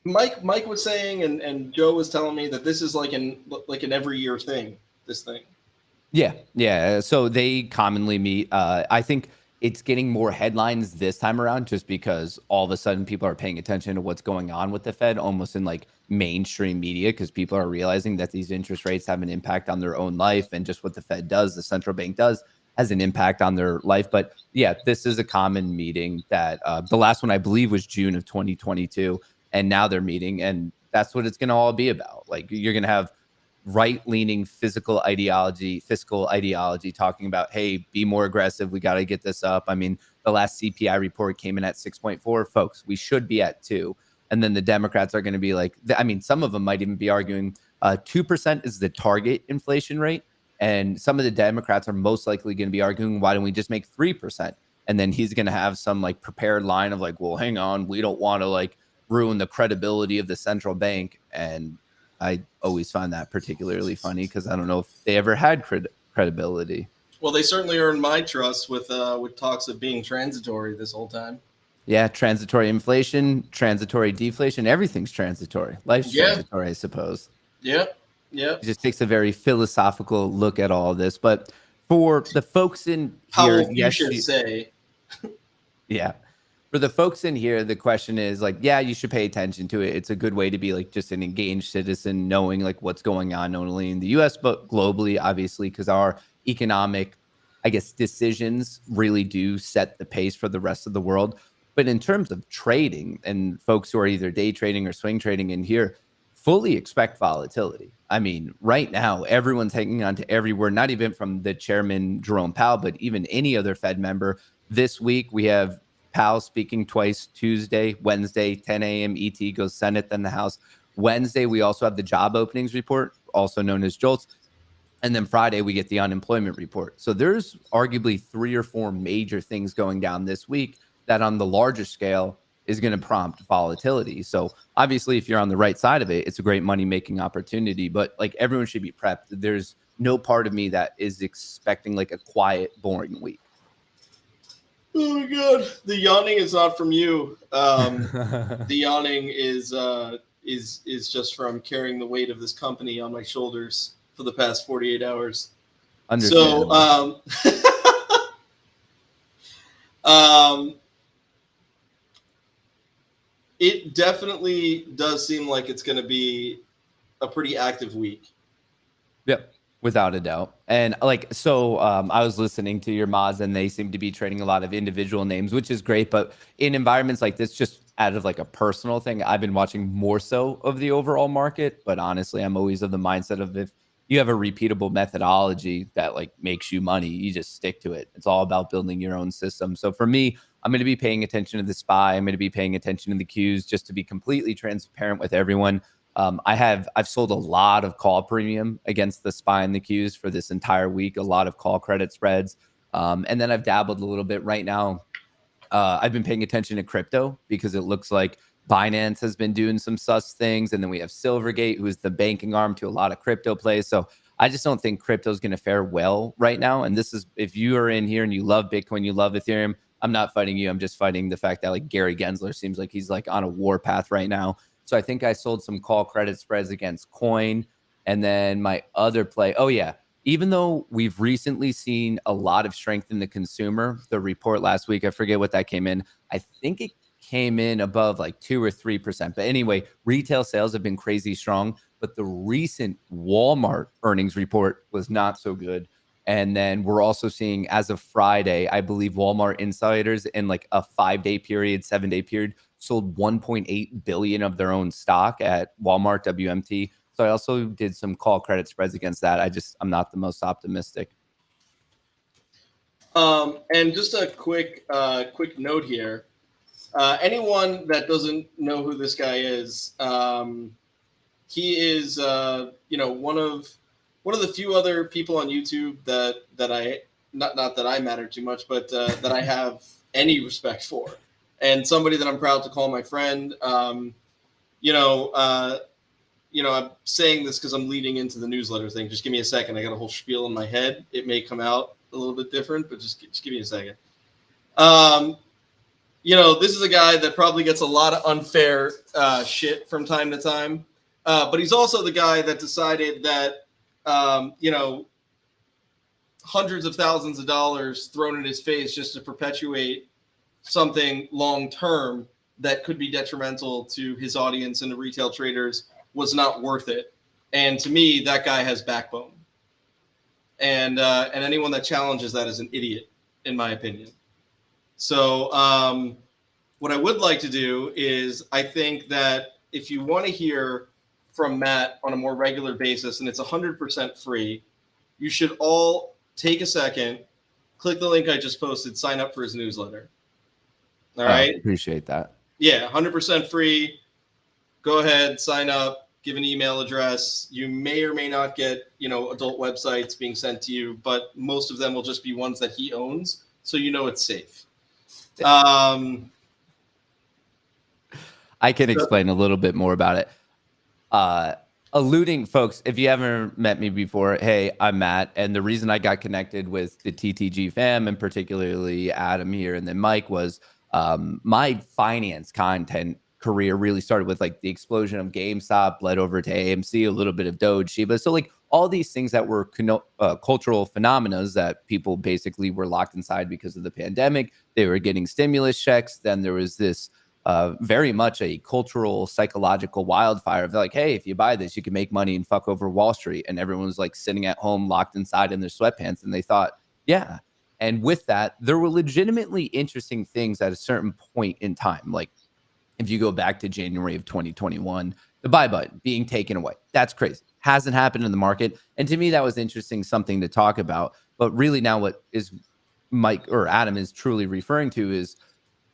Mike was saying, and Joe was telling me that this is like an every year thing, this thing. Yeah. So they commonly meet. I think it's getting more headlines this time around just because all of a sudden people are paying attention to what's going on with the Fed almost in like mainstream media, because people are realizing that these interest rates have an impact on their own life, and just what the Fed does, the central bank does, has an impact on their life. But yeah, this is a common meeting that the last one I believe was June of 2022, and now they're meeting, and that's what it's going to all be about. Like, you're going to have right-leaning fiscal ideology talking about, hey, be more aggressive. We got to get this up. I mean, the last CPI report came in at 6.4. Folks, we should be at 2. And then the Democrats are going to be like, I mean, some of them might even be arguing 2% is the target inflation rate. And some of the Democrats are most likely going to be arguing, why don't we just make 3%? And then he's going to have some like prepared line of like, well, hang on, we don't want to like ruin the credibility of the central bank. And I always find that particularly funny because I don't know if they ever had credibility. Well, they certainly earned my trust with talks of being transitory this whole time. Yeah, transitory inflation, transitory deflation, everything's transitory. Life's transitory, I suppose. Yeah. It just takes a very philosophical look at all of this. But for the folks in here, yeah. For the folks in here, the question is like, yeah, you should pay attention to it. It's a good way to be like just an engaged citizen, knowing like what's going on, not only in the US, but globally, obviously, because our economic, I guess, decisions really do set the pace for the rest of the world. But in terms of trading, and folks who are either day trading or swing trading in here, fully expect volatility. I mean, right now, everyone's hanging on to every word, not even from the chairman, Jerome Powell, but even any other Fed member. This week, we have Powell speaking twice, Tuesday, Wednesday, 10 a.m. ET goes Senate, then the House. Wednesday, we also have the job openings report, also known as JOLTS. And then Friday, we get the unemployment report. So there's arguably 3 or 4 major things going down this week that on the larger scale is going to prompt volatility. So obviously, if you're on the right side of it, it's a great money-making opportunity. But like, everyone should be prepped. There's no part of me that is expecting like a quiet, boring week. Oh my God, the yawning is not from you. The yawning is just from carrying the weight of this company on my shoulders for the past 48 hours. So, it definitely does seem like it's going to be a pretty active week. Yep, without a doubt. And like, so I was listening to your mods and they seem to be trading a lot of individual names, which is great. But in environments like this, just out of like a personal thing, I've been watching more so of the overall market. But honestly, I'm always of the mindset of if you have a repeatable methodology that like makes you money, you just stick to it. It's all about building your own system. So for me, I'm going to be paying attention to the SPY. I'm going to be paying attention to the Qs, just to be completely transparent with everyone. I've sold a lot of call premium against the SPY and the Qs for this entire week, a lot of call credit spreads. And then I've dabbled a little bit right now. I've been paying attention to crypto because it looks like Binance has been doing some sus things. And then we have Silvergate, who is the banking arm to a lot of crypto plays. So I just don't think crypto is going to fare well right now. And this is, if you are in here and you love Bitcoin, you love Ethereum, I'm not fighting you. I'm just fighting the fact that like Gary Gensler seems like he's like on a war path right now. So I think I sold some call credit spreads against coin. And then my other play, oh yeah, even though we've recently seen a lot of strength in the consumer, the report last week, I forget what that came in. I think it came in above like 2 or 3%. But anyway, retail sales have been crazy strong. But the recent Walmart earnings report was not so good. And then we're also seeing, as of Friday, I believe Walmart insiders in like a 5-day period, 7-day period, sold 1.8 billion of their own stock at Walmart WMT. So I also did some call credit spreads against that. I'm not the most optimistic. And just a quick note here. Anyone that doesn't know who this guy is, he is, one of the few other people on YouTube that I not that I matter too much, but that I have any respect for, and somebody that I'm proud to call my friend. I'm saying this because I'm leading into the newsletter thing. Just give me a second. I got a whole spiel in my head. It may come out a little bit different, but just give me a second. This is a guy that probably gets a lot of unfair shit from time to time, but he's also the guy that decided that. Hundreds of thousands of dollars thrown in his face just to perpetuate something long term that could be detrimental to his audience and the retail traders was not worth it. And to me, that guy has backbone. And anyone that challenges that is an idiot, in my opinion. So what I would like to do is, I think that if you want to hear from Matt on a more regular basis, and it's 100% free, you should all take a second, click the link I just posted, sign up for his newsletter. All right. Appreciate that. Yeah, 100% free. Go ahead, sign up, give an email address. You may or may not get, adult websites being sent to you, but most of them will just be ones that he owns, so it's safe. I can explain a little bit more about it. Alluding, folks, if you haven't met me before, hey, I'm Matt, and the reason I got connected with the TTG fam, and particularly Adam here and then Mike, was my finance content career really started with like the explosion of GameStop, bled over to AMC, a little bit of Doge, Shiba. So like all these things that were cultural phenomena that people basically were locked inside because of the pandemic. They were getting stimulus checks. Then there was this very much a cultural, psychological wildfire of like, hey, if you buy this, you can make money and fuck over Wall Street. And everyone was like sitting at home, locked inside in their sweatpants. And they thought, yeah. And with that, there were legitimately interesting things at a certain point in time. Like if you go back to January of 2021, the buy button being taken away. That's crazy. Hasn't happened in the market. And to me, that was interesting, something to talk about. But really now what is Mike or Adam is truly referring to is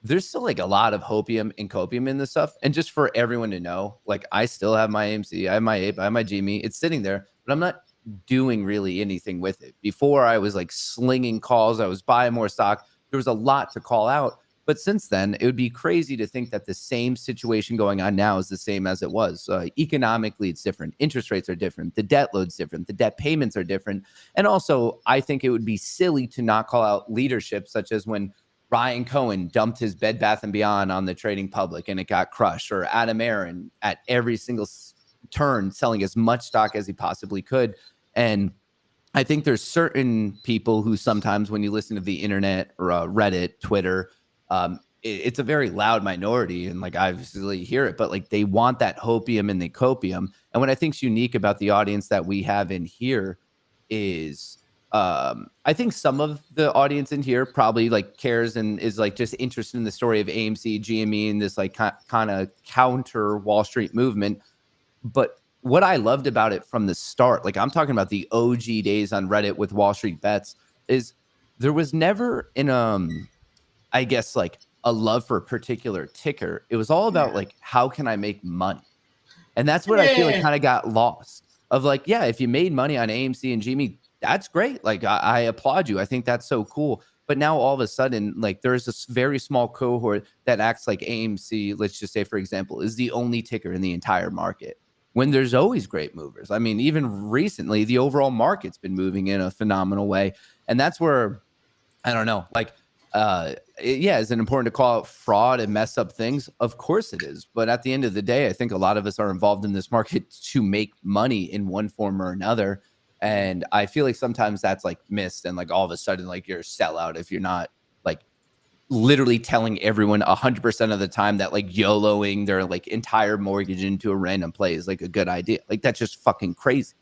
there's still like a lot of hopium and copium in this stuff. And just for everyone to know, like I still have my AMC, I have my APE, I have my GME. It's sitting there, but I'm not doing really anything with it. Before I was like slinging calls, I was buying more stock. There was a lot to call out. But since then, it would be crazy to think that the same situation going on now is the same as it was. Economically, it's different. Interest rates are different. The debt load's different. The debt payments are different. And also, I think it would be silly to not call out leadership, such as when Ryan Cohen dumped his Bed Bath & Beyond on the trading public and it got crushed, or Adam Aaron at every single turn selling as much stock as he possibly could. And I think there's certain people who sometimes when you listen to the internet or Reddit, Twitter, it's a very loud minority, and like I obviously hear it, but like they want that hopium and the copium. And what I think is unique about the audience that we have in here is I think some of the audience in here probably like cares and is like just interested in the story of AMC, GME, and this like kind of counter Wall Street movement. But what I loved about it from the start, like I'm talking about the OG days on Reddit with Wall Street Bets, is there was never I guess like a love for a particular ticker. It was all about like, how can I make money? And that's what I feel like kind of got lost of like, yeah, if you made money on AMC and GME, that's great. Like I applaud you. I think that's so cool. But now all of a sudden, like there's this very small cohort that acts like AMC, let's just say, for example, is the only ticker in the entire market, when there's always great movers. I mean, even recently, the overall market's been moving in a phenomenal way. And that's where, I don't know, like, is it important to call out fraud and mess up things? Of course it is. But at the end of the day, I think a lot of us are involved in this market to make money in one form or another. And I feel like sometimes that's like missed, and like all of a sudden, like you're a sellout if you're not like literally telling everyone 100% of the time that like YOLOing their like entire mortgage into a random play is like a good idea. Like that's just fucking crazy.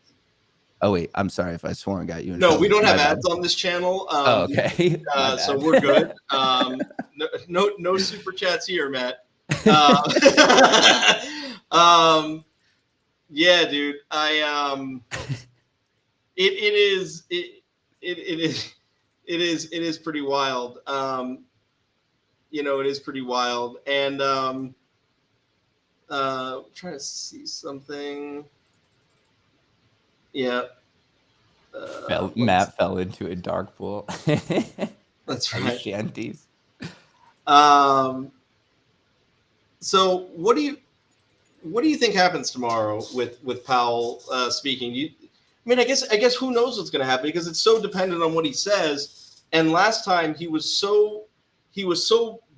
Oh wait, I'm sorry if I swore and got you in trouble. No, we don't have ads on this channel. Okay. So we're good. No super chats here, Matt. Yeah, dude. It is pretty wild. It is pretty wild. And trying to see something. Yeah. Matt fell into a dark pool. That's right. Shanties. So what do you think happens tomorrow with Powell speaking? I guess who knows what's going to happen, because it's so dependent on what he says. And last time he was so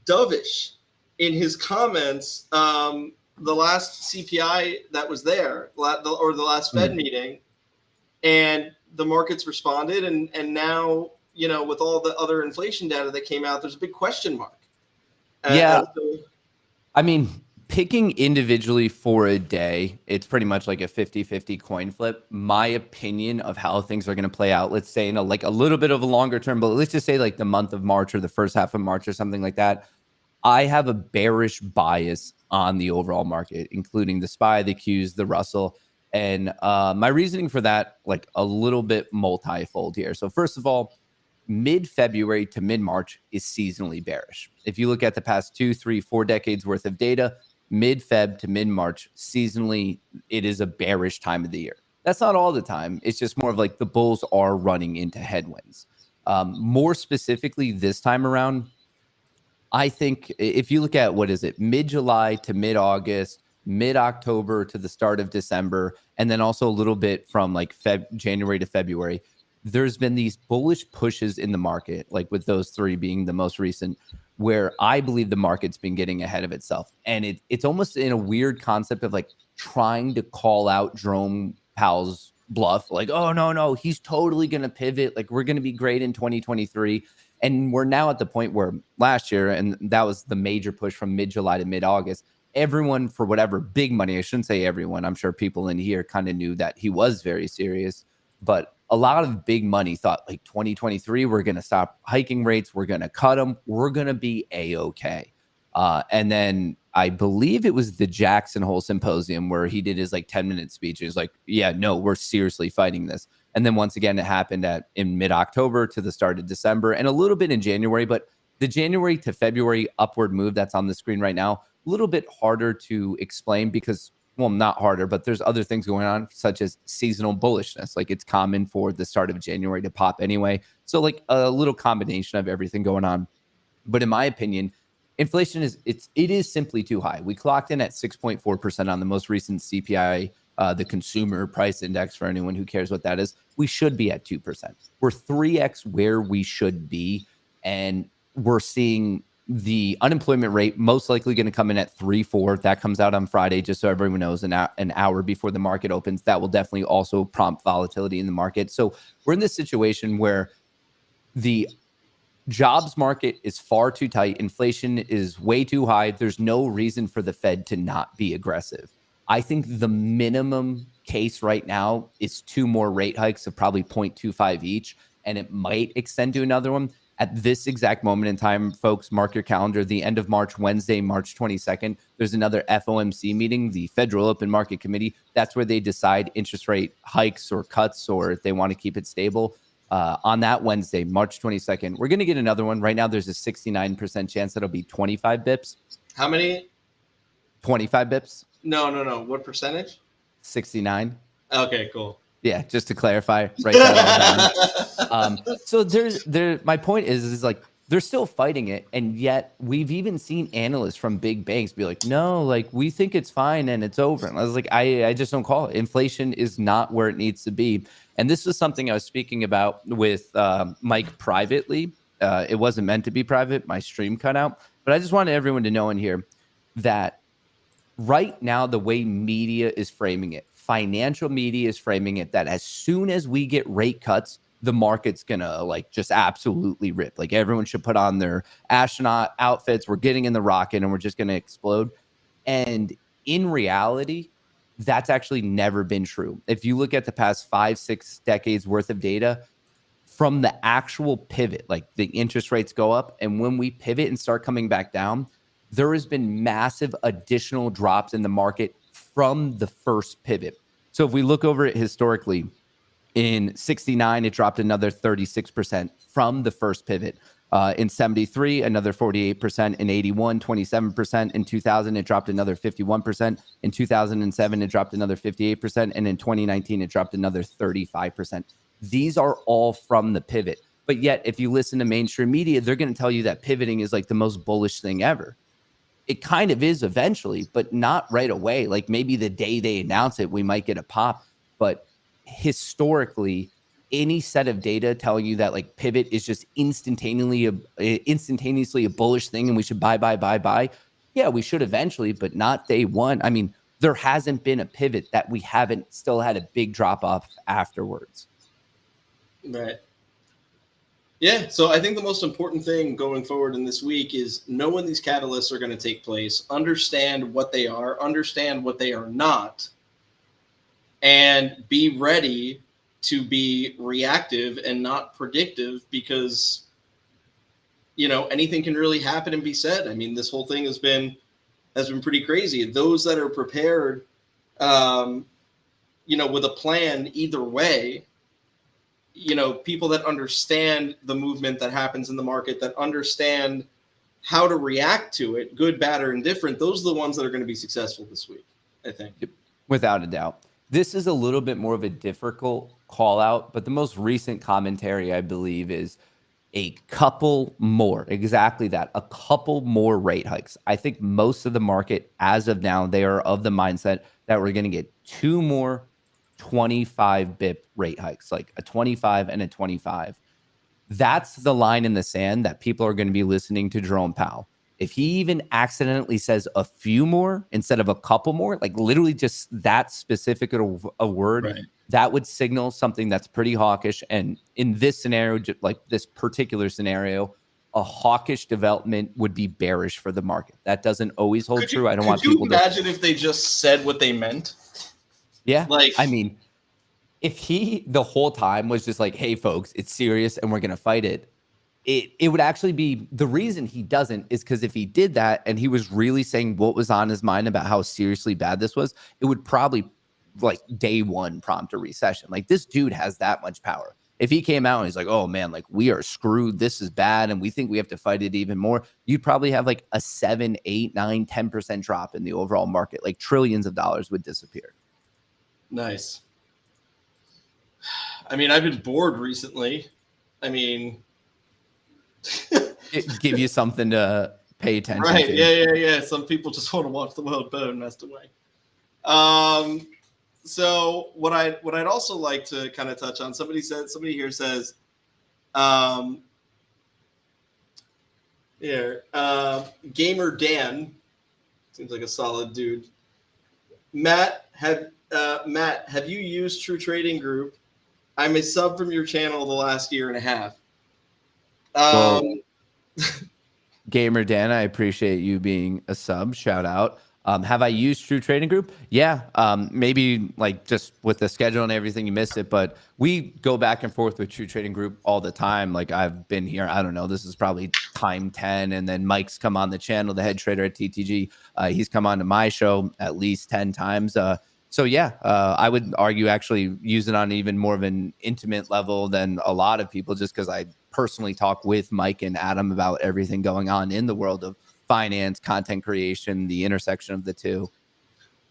dovish in his comments. The last CPI that was there, or the last Fed meeting, and the markets responded, and now with all the other inflation data that came out, there's a big question mark. I mean, picking individually for a day, it's pretty much like a 50-50 coin flip. My opinion of how things are going to play out, let's say in a little bit of a longer term, but let's just say like the month of March or the first half of March or something like that, I have a bearish bias on the overall market, including the SPY, the Qs, the Russell. And my reasoning for that, like a little bit multifold here. So first of all, mid-February to mid-March is seasonally bearish. If you look at the past 2, 3, 4 decades worth of data, mid-Feb to mid-March, seasonally, it is a bearish time of the year. That's not all the time. It's just more of like the bulls are running into headwinds. More specifically this time around, I think if you look at, mid-July to mid-August, mid-October to the start of December, and then also a little bit from like January to February, there's been these bullish pushes in the market, like with those 3 being the most recent, where I believe the market's been getting ahead of itself. And it's almost in a weird concept of like trying to call out Jerome Powell's bluff. Like, oh, no, he's totally going to pivot. Like, we're going to be great in 2023. And we're now at the point where last year, and that was the major push from mid-July to mid-August, everyone, for whatever big money, I shouldn't say everyone, I'm sure people in here kind of knew that he was very serious, but a lot of big money thought like 2023, we're going to stop hiking rates. We're going to cut them. We're going to be A-okay. And then I believe it was the Jackson Hole Symposium where he did his like 10-minute speech. He was like, yeah, no, we're seriously fighting this. And then once again, it happened in mid-October to the start of December and a little bit in January. But the January to February upward move that's on the screen right now, a little bit harder to explain because, well, not harder, but there's other things going on, such as seasonal bullishness. Like it's common for the start of January to pop anyway. So like a little combination of everything going on. But in my opinion, inflation is simply too high. We clocked in at 6.4% on the most recent CPI, the consumer price index, for anyone who cares what that is. We should be at 2%. We're 3x where we should be, and we're seeing the unemployment rate most likely going to come in at 3.4. That comes out on Friday, just so everyone knows, an hour before the market opens. That will definitely also prompt volatility in the market. So we're in this situation where the jobs market is far too tight. Inflation is way too high. There's no reason for the Fed to not be aggressive. I think the minimum case right now is 2 more rate hikes of probably 0.25 each, and it might extend to another one. At this exact moment in time, folks, mark your calendar. The end of March, Wednesday, March 22nd, there's another FOMC meeting, the Federal Open Market Committee. That's where they decide interest rate hikes or cuts, or if they want to keep it stable. On that Wednesday, March 22nd, we're going to get another one. Right now, there's a 69% chance that it'll be 25 bips. How many? 25 bips. No. What percentage? 69. Okay, cool. Yeah, just to clarify, right there. So my point is like they're still fighting it, and yet we've even seen analysts from big banks be like, "No, like we think it's fine and it's over." And I was like, I just don't call it. Inflation is not where it needs to be, and this was something I was speaking about with Mike privately. It wasn't meant to be private. My stream cut out, but I just wanted everyone to know in here that right now the way media is framing it. Financial media is framing it that as soon as we get rate cuts, the market's gonna like just absolutely rip. Like everyone should put on their astronaut outfits. We're getting in the rocket and we're just gonna explode. And in reality, that's actually never been true. If you look at the past 5-6 decades worth of data, from the actual pivot, like the interest rates go up, and when we pivot and start coming back down, there has been massive additional drops in the market from the first pivot. So if we look over it historically, in 69, it dropped another 36% from the first pivot. In 73, another 48%. In 81, 27%. In 2000, it dropped another 51%. In 2007, it dropped another 58%. And in 2019, it dropped another 35%. These are all from the pivot. But yet, if you listen to mainstream media, they're going to tell you that pivoting is like the most bullish thing ever. It kind of is eventually, but not right away. Like maybe the day they announce it, we might get a pop. But historically, any set of data telling you that like pivot is just instantaneously a bullish thing and we should buy. Yeah, we should eventually, but not day one. I mean, there hasn't been a pivot that we haven't still had a big drop off afterwards. Right. Yeah, so I think the most important thing going forward in this week is know when these catalysts are going to take place, understand what they are, understand what they are not, and be ready to be reactive and not predictive because, you know, anything can really happen and be said. I mean, this whole thing has been pretty crazy. Those that are prepared, you know, with a plan either way, you know, people that understand the movement that happens in the market, that understand how to react to it, good, bad, or indifferent, those are the ones that are going to be successful this week, I think. Without a doubt. This is a little bit more of a difficult call out, but the most recent commentary, I believe, is a couple more, exactly that, a couple more rate hikes. I think most of the market, as of now, they are of the mindset that we're going to get 2 more 25 bip rate hikes, like a 25 and a 25. That's the line in the sand that people are going to be listening to Jerome Powell. If he even accidentally says a few more instead of a couple more, like literally just that specific a word, right, that would signal something that's pretty hawkish. And in this scenario, like this particular scenario, a hawkish development would be bearish for the market. That doesn't always hold true. I don't want people to imagine if they just said what they meant. Yeah. Like, I mean, if he the whole time was just like, hey, folks, it's serious and we're going to fight it, it would actually be the reason he doesn't is because if he did that and he was really saying what was on his mind about how seriously bad this was, it would probably like day one prompt a recession. Like this dude has that much power. If he came out and he's like, oh man, like we are screwed. This is bad. And we think we have to fight it even more. You'd probably have like a 7, 8, 9, 10% drop in the overall market. Like trillions of dollars would disappear. Nice. I mean, I've been bored recently. I mean, it give you something to pay attention Right. to. Yeah. Some people just want to watch the world burn messed away. So what I'd also like to kind of touch on, somebody here says, Gamer Dan seems like a solid dude. Matt, have you used True Trading Group? I'm a sub from your channel the last year and a half. Gamer Dan, I appreciate you being a sub. Shout out. Have I used True Trading Group? Yeah. Maybe like just with the schedule and everything, you missed it. But we go back and forth with True Trading Group all the time. Like I've been here, I don't know, this is probably time 10. And then Mike's come on the channel, the head trader at TTG. He's come on to my show at least 10 times. So yeah, I would argue actually use it on even more of an intimate level than a lot of people, just because I personally talk with Mike and Adam about everything going on in the world of finance, content creation, the intersection of the two.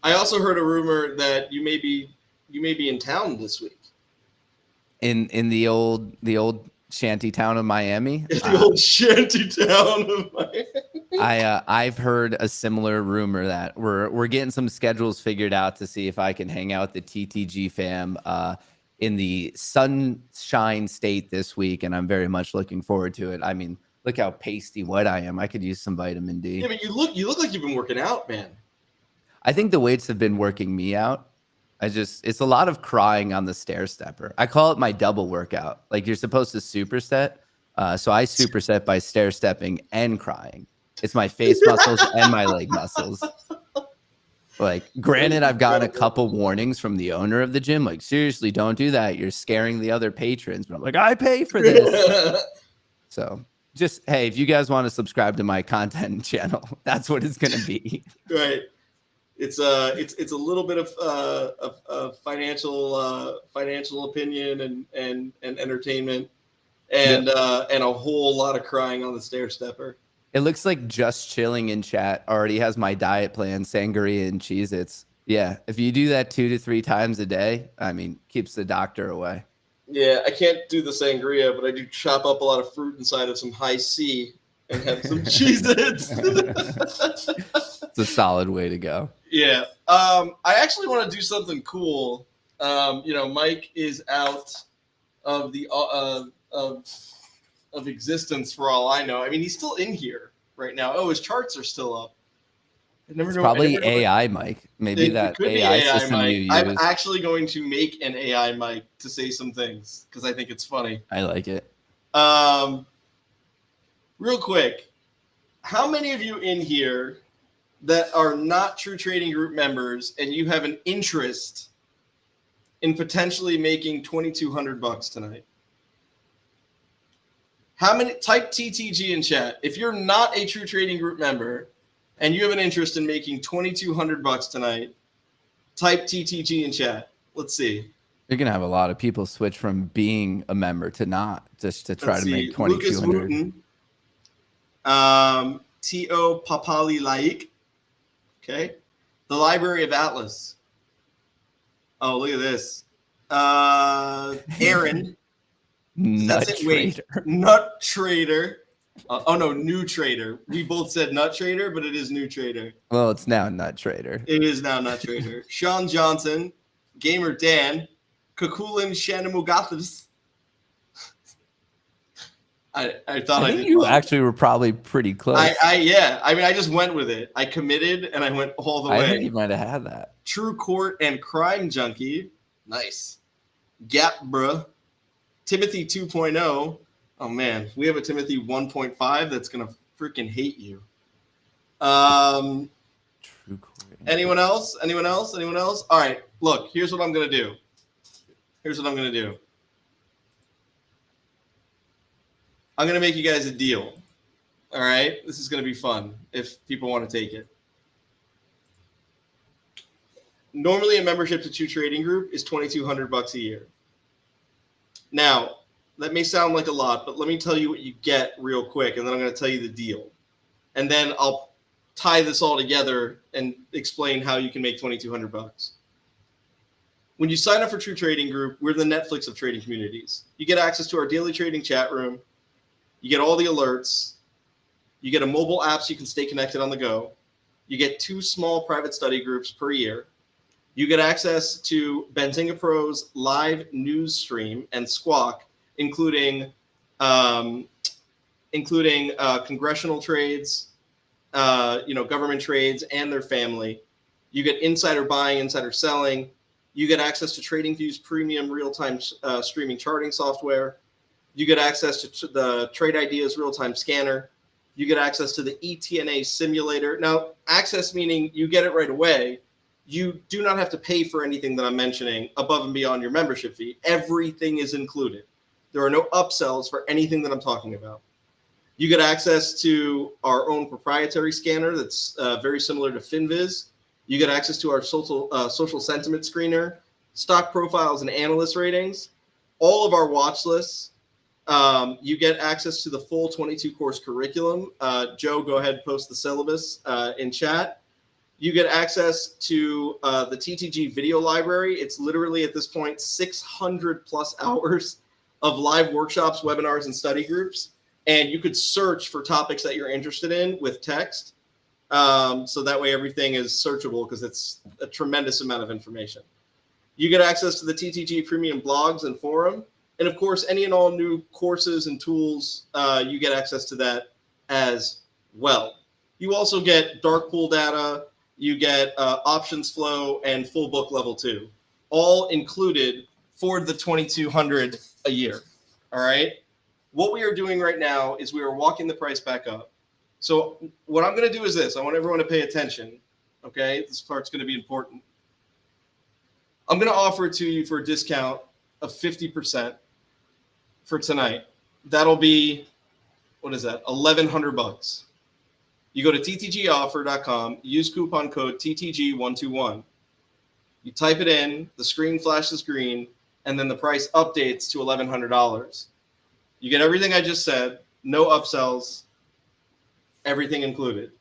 I also heard a rumor that you may be in town this week. In the old shanty town of Miami. The old shanty town of Miami. I've heard a similar rumor that we're getting some schedules figured out to see if I can hang out with the TTG fam in the Sunshine State this week, and I'm very much looking forward to it. I mean, look how pasty white I am. I could use some vitamin D. Yeah, but you look like you've been working out, man. I think the weights have been working me out. It's a lot of crying on the stair stepper. I call it my double workout. Like you're supposed to superset. So I superset by stair stepping and crying. It's my face muscles and my leg muscles. Like, granted, I've gotten a couple warnings from the owner of the gym. Like, seriously, don't do that. You're scaring the other patrons. But I'm like, I pay for this. So just, hey, if you guys want to subscribe to my content channel, that's what it's going to be. Right. It's a little bit of financial opinion and entertainment and a whole lot of crying on the stair stepper. It looks like Just Chilling in chat already has my diet plan, sangria and Cheez-Its. Yeah, if you do that 2 to 3 times a day, I mean, keeps the doctor away. Yeah, I can't do the sangria, but I do chop up a lot of fruit inside of some high C and have some Cheez-Its. It's a solid way to go. Yeah. I actually want to do something cool. Mike is out of the of existence for all I know. I mean, he's still in here right now. Oh, his charts are still up. It's probably AI Mike. Maybe that AI system Mike. you use. I'm actually going to make an AI Mike to say some things because I think it's funny. I like it. Real quick, how many of you in here that are not True Trading Group members and you have an interest in potentially making $2,200 tonight? How many? Type TTG in chat. If you're not a True Trading Group member and you have an interest in making $2,200 tonight, type TTG in chat. Let's see. You're gonna have a lot of people switch from being a member to not, just to try to make 2,200. Lucas T.O. Papali Laik. Okay. The Library of Atlas. Oh, look at this. Aaron. Nut Trader. Nut Trader. New Trader. We both said Nut Trader, but it is New Trader. Well, it's now Nut Trader. It is now Nut Trader. Sean Johnson, Gamer Dan, Kakulin Shanamugathis. I think you actually were probably pretty close. I just went with it. I committed and I went all the way. I think you might have had that. True Court and Crime Junkie. Nice. Gap Bruh. Timothy 2.0. Oh man, we have a Timothy 1.5 that's gonna freaking hate you. True Court. Anyone else? All right, look, here's what I'm gonna do. I'm going to make you guys a deal. All right? This is going to be fun if people want to take it. Normally, a membership to True Trading Group is $2,200 a year. Now, that may sound like a lot, but let me tell you what you get real quick, and then I'm going to tell you the deal. And then I'll tie this all together and explain how you can make $2,200. When you sign up for True Trading Group, we're the Netflix of trading communities. You get access to our daily trading chat room. You get all the alerts. You get a mobile app so you can stay connected on the go. You get 2 small private study groups per year. You get access to Benzinga Pro's live news stream and Squawk, including congressional trades, government trades and their family. You get insider buying, insider selling. You get access to TradingView's premium real-time streaming charting software. You get access to the Trade Ideas real-time scanner. You get access to the eTNA simulator. Now, access meaning you get it right away. You do not have to pay for anything that I'm mentioning above and beyond your membership fee. Everything is included. There are no upsells for anything that I'm talking about. You get access to our own proprietary scanner that's very similar to FinViz. You get access to our social sentiment screener, stock profiles and analyst ratings, all of our watch lists. You get access to the full 22-course curriculum. Joe, go ahead and post the syllabus in chat. You get access to the TTG video library. It's literally at this point 600 plus hours of live workshops, webinars, and study groups. And you could search for topics that you're interested in with text. So that way everything is searchable because it's a tremendous amount of information. You get access to the TTG premium blogs and forum. And of course, any and all new courses and tools, you get access to that as well. You also get dark pool data. You get options flow and full book level 2, all included for the $2,200 a year. All right. What we are doing right now is we are walking the price back up. So what I'm going to do is this. I want everyone to pay attention. Okay. This part's going to be important. I'm going to offer it to you for a discount of 50% for tonight. That'll be, what is that? $1,100. You go to ttgoffer.com, use coupon code TTG121. You type it in, the screen flashes green, and then the price updates to $1,100. You get everything I just said, no upsells, everything included.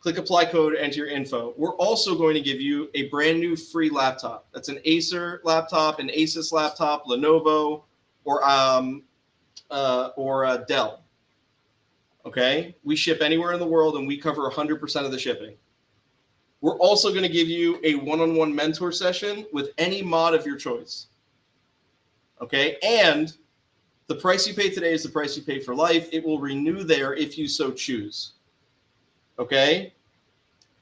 Click apply code, enter your info. We're also going to give you a brand new free laptop. That's an Acer laptop, an Asus laptop, Lenovo, or a Dell. Okay, we ship anywhere in the world and we cover 100% of the shipping. We're also going to give you a one-on-one mentor session with any mod of your choice. Okay, and the price you pay today is the price you pay for life. It will renew there if you so choose. Okay,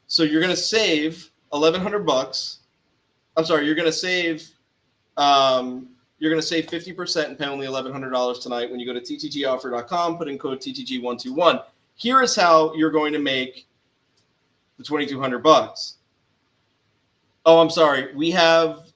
so you're going to save $1,100. I'm sorry, you're going to save 50% and pay only $1,100 tonight when you go to ttgoffer.com, put in code TTG121. Here is how you're going to make the $2,200. Oh, I'm sorry. We have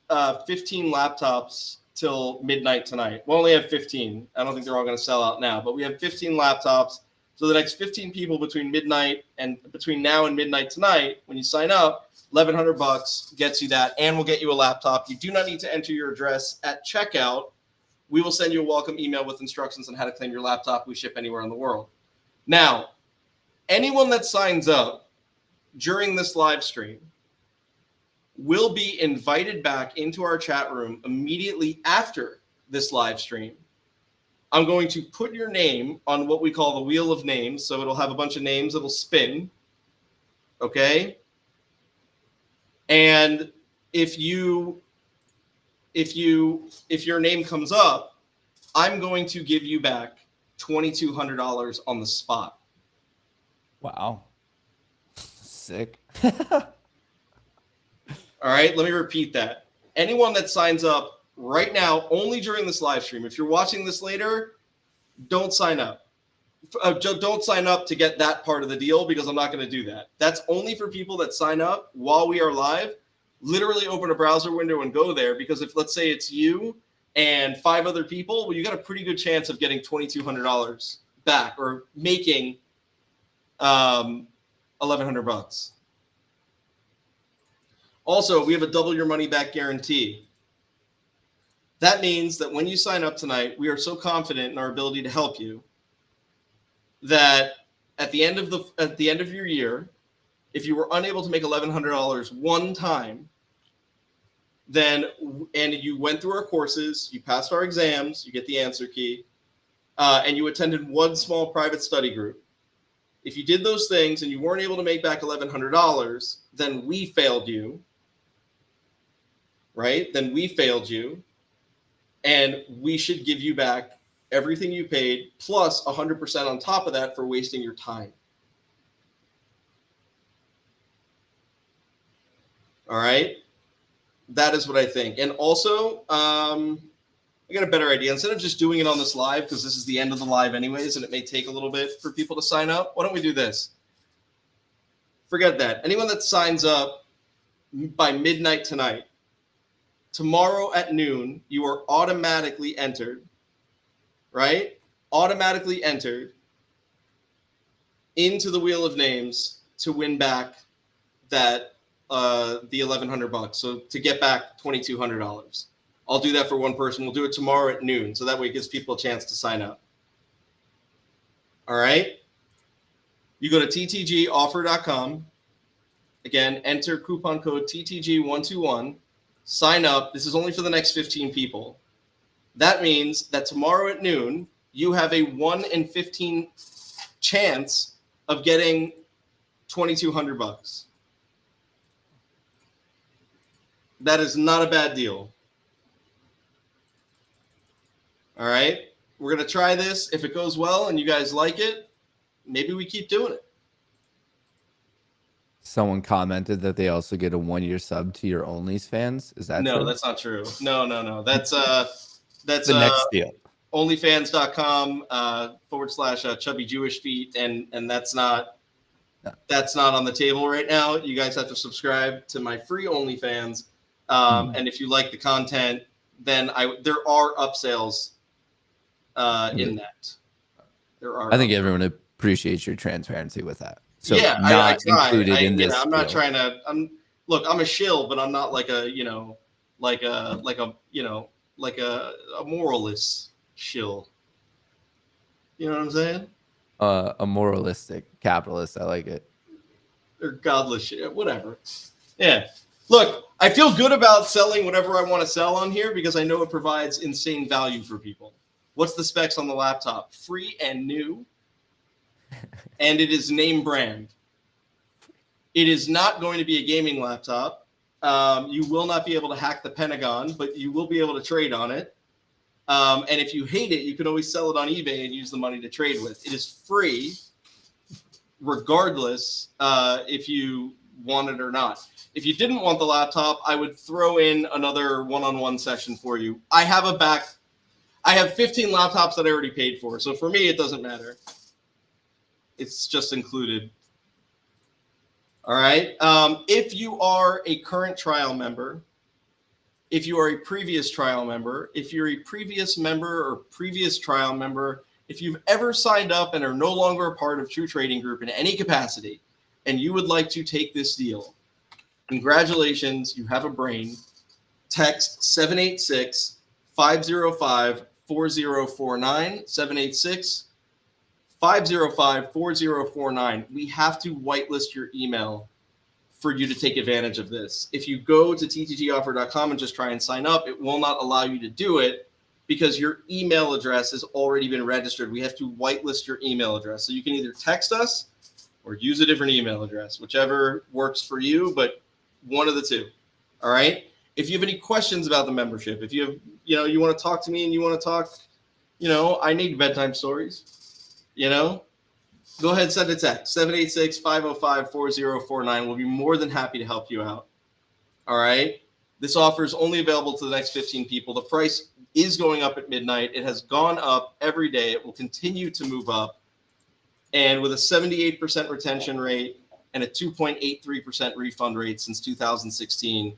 15 laptops till midnight tonight. We only have 15. I don't think they're all going to sell out now, but we have 15 laptops. So the next 15 people between now and midnight tonight, when you sign up, $1,100 gets you that, and we'll get you a laptop. You do not need to enter your address at checkout. We will send you a welcome email with instructions on how to claim your laptop. We ship anywhere in the world. Now, anyone that signs up during this live stream will be invited back into our chat room immediately after this live stream. I'm going to put your name on what we call the wheel of names. So it'll have a bunch of names that'll spin. Okay. And if your name comes up, I'm going to give you back $2,200 on the spot. Wow. Sick. All right, let me repeat that. Anyone that signs up right now, only during this live stream, if you're watching this later, don't sign up. Don't sign up to get that part of the deal because I'm not going to do that. That's only for people that sign up while we are live. Literally open a browser window and go there, because if, let's say, it's you and 5 other people, well, you got a pretty good chance of getting $2,200 back or making $1,100. Also, we have a double your money back guarantee. That means that when you sign up tonight, we are so confident in our ability to help you that at the end of your year, if you were unable to make $1,100 one time, and you went through our courses, you passed our exams, you get the answer key, and you attended one small private study group, If you did those things and you weren't able to make back $1,100, then we failed you, right? Then we failed you, and we should give you back everything you paid plus 100% on top of that for wasting your time. All right, that is what I think. And also, I got a better idea. Instead of just doing it on this live, because this is the end of the live anyways, and it may take a little bit for people to sign up, why don't we do this? Forget that. Anyone that signs up by midnight tonight, tomorrow at noon, you are automatically entered, right? Automatically entered into the Wheel of Names to win back that the $1,100. So to get back $2,200. I'll do that for one person. We'll do it tomorrow at noon. So that way it gives people a chance to sign up. All right. You go to ttgoffer.com. Again, enter coupon code TTG121. Sign up. This is only for the next 15 people. That means that tomorrow at noon, you have a 1 in 15 chance of getting $2,200. That is not a bad deal. All right. We're going to try this. If it goes well and you guys like it, maybe we keep doing it. Someone commented that they also get a 1-year sub to your OnlyFans. Is that No, true? that's not true. No. That's the next deal. Onlyfans.com / chubby Jewish feet. And that's not on the table right now. You guys have to subscribe to my free OnlyFans. And if you like the content, then there are upsells in that. There are. I think everyone appreciates your transparency with that. So yeah, not I try. included in this. I'm not trying to. I'm a shill, but I'm not like a moralist shill. You know what I'm saying? A moralistic capitalist. I like it. Or godless shit, whatever. Yeah. Look, I feel good about selling whatever I want to sell on here because I know it provides insane value for people. What's the specs on the laptop? Free and new. And it is name brand. It is not going to be a gaming laptop. You will not be able to hack the Pentagon, but you will be able to trade on it. And if you hate it, you can always sell it on eBay and use the money to trade with. It is free, regardless if you want it or not. If you didn't want the laptop, I would throw in another one-on-one session for you. I have 15 laptops that I already paid for. So for me, it doesn't matter. It's just included. All right. If you are a current trial member, if you are a previous trial member, if you're a previous member or previous trial member, if you've ever signed up and are no longer a part of True Trading Group in any capacity, and you would like to take this deal, congratulations, you have a brain. Text 786-505-4049, 786-505-4049. We have to whitelist your email for you to take advantage of this. If you go to ttgoffer.com and just try and sign up, it will not allow you to do it because your email address has already been registered. We have to whitelist your email address. So you can either text us or use a different email address, whichever works for you, but one of the two. All right. If you have any questions about the membership, if you have, you want to talk to me and you want to talk, I need bedtime stories, go ahead, send a text, 786-505-4049. We'll be more than happy to help you out. All right. This offer is only available to the next 15 people. The price is going up at midnight. It has gone up every day. It will continue to move up. And with a 78% retention rate and a 2.83% refund rate since 2016,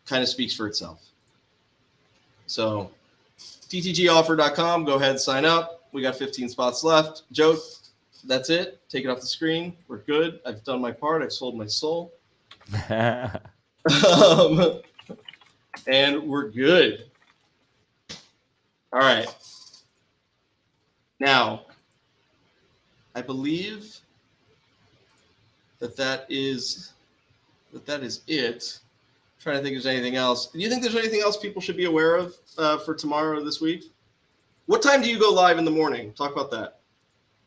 kind of speaks for itself. So ttgoffer.com, go ahead, sign up. We got 15 spots left. Joe, that's it. Take it off the screen. We're good. I've done my part. I've sold my soul. And we're good. All right. Now, I believe that is it. I'm trying to think if there's anything else. Do you think there's anything else people should be aware of for tomorrow or this week? What time do you go live in the morning? Talk about that.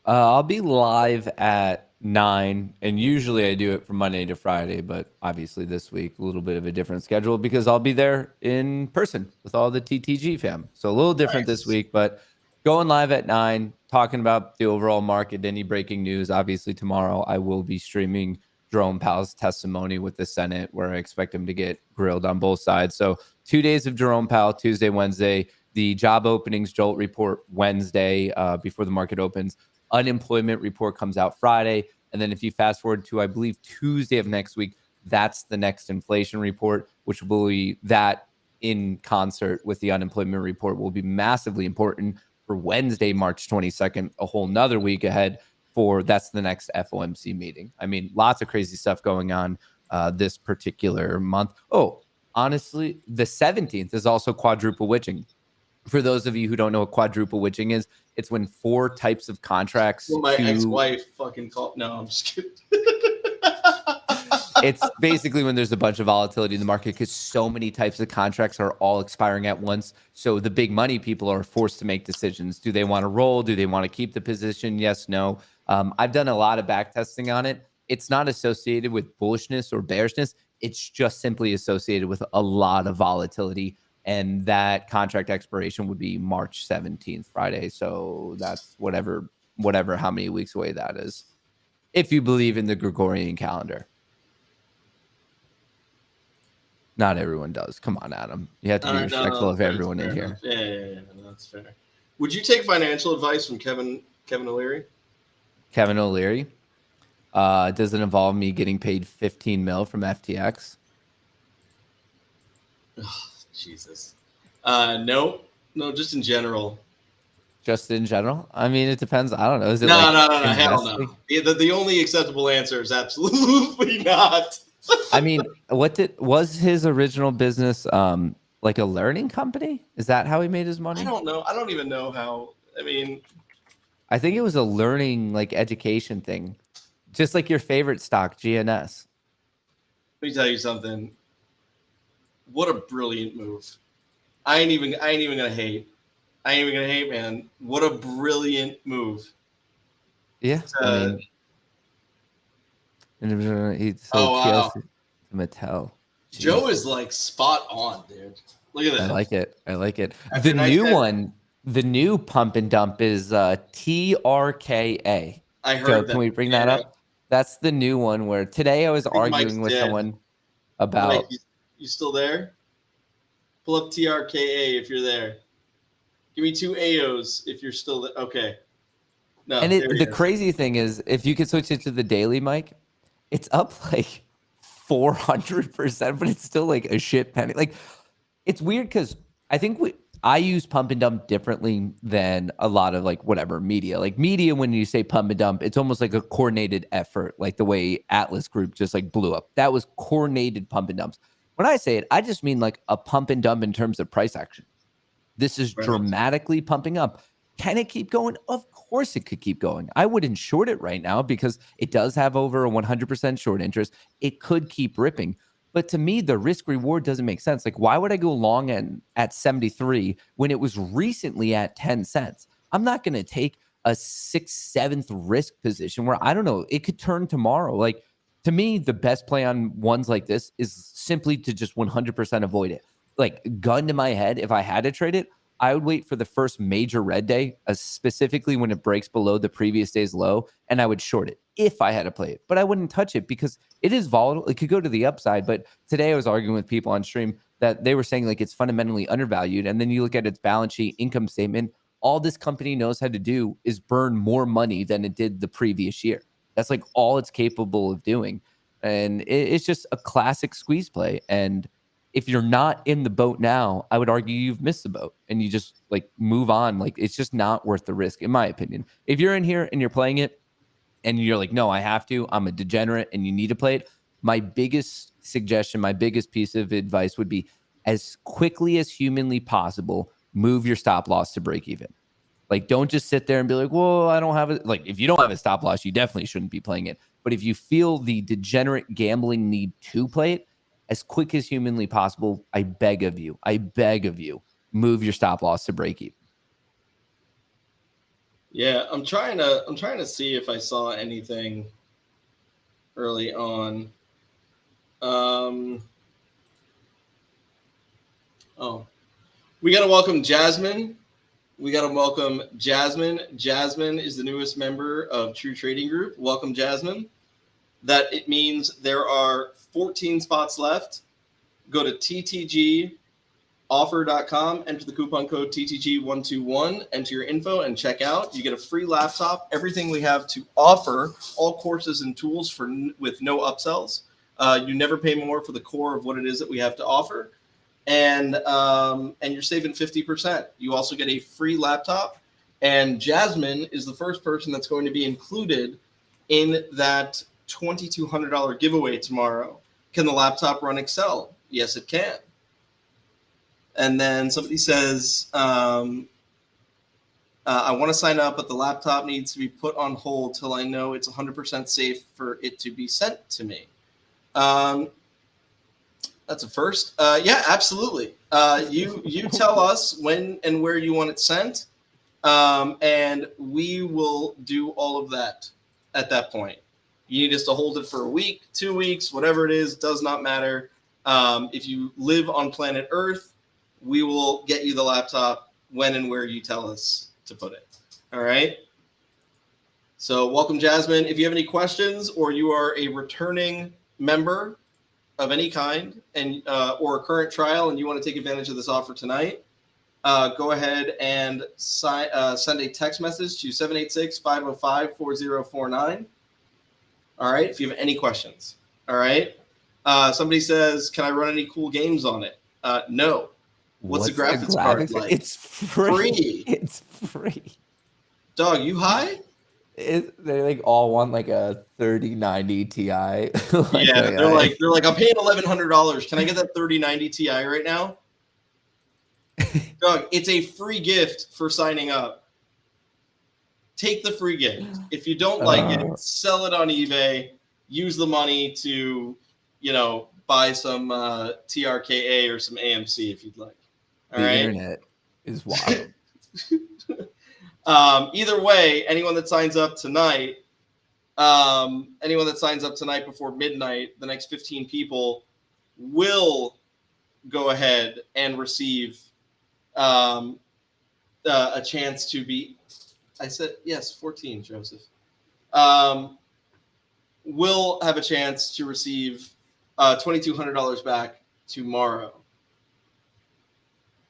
I'll be live at 9, and usually I do it from Monday to Friday, but obviously this week a little bit of a different schedule because I'll be there in person with all the TTG fam. So a little different this week, but going live at 9, talking about the overall market, any breaking news. Obviously tomorrow I will be streaming Jerome Powell's testimony with the Senate, where I expect him to get grilled on both sides. So 2 days of Jerome Powell, Tuesday, Wednesday, the job openings Jolt report Wednesday before the market opens. Unemployment report comes out Friday. And then if you fast forward to, I believe, Tuesday of next week, that's the next inflation report, which will be that in concert with the unemployment report will be massively important for Wednesday, March 22nd, a whole nother week ahead for that's the next FOMC meeting. I mean, lots of crazy stuff going on this particular month. Oh, honestly, the 17th is also quadruple witching. For those of you who don't know what quadruple witching is, it's when 4 types of contracts. Well, my ex-wife fucking called. No, I'm just kidding. It's basically when there's a bunch of volatility in the market because so many types of contracts are all expiring at once. So the big money people are forced to make decisions. Do they want to roll? Do they want to keep the position? Yes, no. I've done a lot of back testing on it. It's not associated with bullishness or bearishness. It's just simply associated with a lot of volatility. And that contract expiration would be March 17th, Friday. So that's whatever, how many weeks away that is, if you believe in the Gregorian calendar. Not everyone does. Come on, Adam. You have to be respectful of everyone in here. Yeah, that's fair. Would you take financial advice from Kevin O'Leary? Kevin O'Leary? Does it involve me getting paid $15 million from FTX? Oh, Jesus. No, just in general. Just in general? I mean, it depends. I don't know. Is it no, hell no. The only acceptable answer is absolutely not. I mean, was his original business like a learning company? Is that how he made his money? I don't know. I don't even know how. I mean, I think it was a learning, like, education thing, just like your favorite stock, GNS. Let me tell you something. What a brilliant move! I ain't even gonna hate. I ain't even gonna hate, man. What a brilliant move! Yeah, I mean, he's so wow. Mattel. Jeez. Joe is like spot on, dude. Look at that. I like it. After The new pump and dump is TRKA. I heard Joe, that. Can we bring that up? That's the new one where today I was arguing with someone about. Mike, you still there? Pull up TRKA if you're there. Give me 2 AOs if you're still there. Okay. No. And the crazy thing is, if you could switch it to the daily, Mike, it's up like 400%, but it's still like a shit penny. Like, it's weird because I think I use pump and dump differently than a lot of like whatever media. Like media, when you say pump and dump, it's almost like a coordinated effort, like the way Atlas Group just like blew up. That was coordinated pump and dumps. When I say it, I just mean like a pump and dump in terms of price action. This is dramatically pumping up. Can it keep going? Of course it could keep going. I wouldn't short it right now because it does have over a 100% short interest. It could keep ripping. But to me, the risk reward doesn't make sense. Like, why would I go long at 73 when it was recently at 10 cents? I'm not going to take a 6th, 7th risk position where, I don't know, it could turn tomorrow. Like, to me, the best play on ones like this is simply to just 100% avoid it. Like, gun to my head, if I had to trade it, I would wait for the first major red day, specifically when it breaks below the previous day's low, and I would short it if I had to play it. But I wouldn't touch it because it is volatile. It could go to the upside. But today I was arguing with people on stream that they were saying like it's fundamentally undervalued. And then you look at its balance sheet, income statement, all this company knows how to do is burn more money than it did the previous year. That's like all it's capable of doing. And it's just a classic squeeze play. And if you're not in the boat now, I would argue you've missed the boat and you just like move on. Like, it's just not worth the risk, in my opinion. If you're in here and you're playing it and you're like, no, I have to, I'm a degenerate and you need to play it, my biggest suggestion, my biggest piece of advice would be, as quickly as humanly possible, move your stop loss to break even. Like, don't just sit there and be like, well, I don't have it. Like, if you don't have a stop loss, you definitely shouldn't be playing it. But if you feel the degenerate gambling need to play it, as quick as humanly possible, I beg of you, move your stop loss to break even. Yeah, I'm trying to see if I saw anything early on. Oh, we got to welcome Jasmine. Jasmine is the newest member of True Trading Group. Welcome, Jasmine. That it means there are 14 spots left. Go to ttgoffer.com, enter the coupon code TTG121, enter your info, and check out. You get a free laptop, everything we have to offer, all courses and tools with no upsells. You never pay more for the core of what it is that we have to offer. And you're saving 50%. You also get a free laptop. And Jasmine is the first person that's going to be included in that $2,200 giveaway tomorrow. Can the laptop run Excel? Yes, it can. And then somebody says, I want to sign up, but the laptop needs to be put on hold till I know it's 100% safe for it to be sent to me. That's a first. Yeah, absolutely. You tell us when and where you want it sent, and we will do all of that at that point. You need us to hold it for a week, 2 weeks, whatever it is, does not matter. If you live on planet Earth, we will get you the laptop when and where you tell us to put it. All right? So welcome, Jasmine. If you have any questions or you are a returning member of any kind and or a current trial and you want to take advantage of this offer tonight, go ahead and send a text message to 786-505-4049. All right, if you have any questions. All right. Somebody says, can I run any cool games on it? No. What's the graphics card like? It's free. It's free. Dog, you high? They like all want like a 3090 Ti. Yeah, they're like I'm paying $1,100. Can I get that 3090 Ti right now? Dog, it's a free gift for signing up. Take the free gift. If you don't like it, sell it on eBay. Use the money to, buy some TRKA or some AMC if you'd like. All right. The internet is wild. Either way, anyone that signs up tonight before midnight, the next 15 people will go ahead and receive a chance to be. I said yes, 14, Joseph. Will have a chance to receive $2,200 back tomorrow.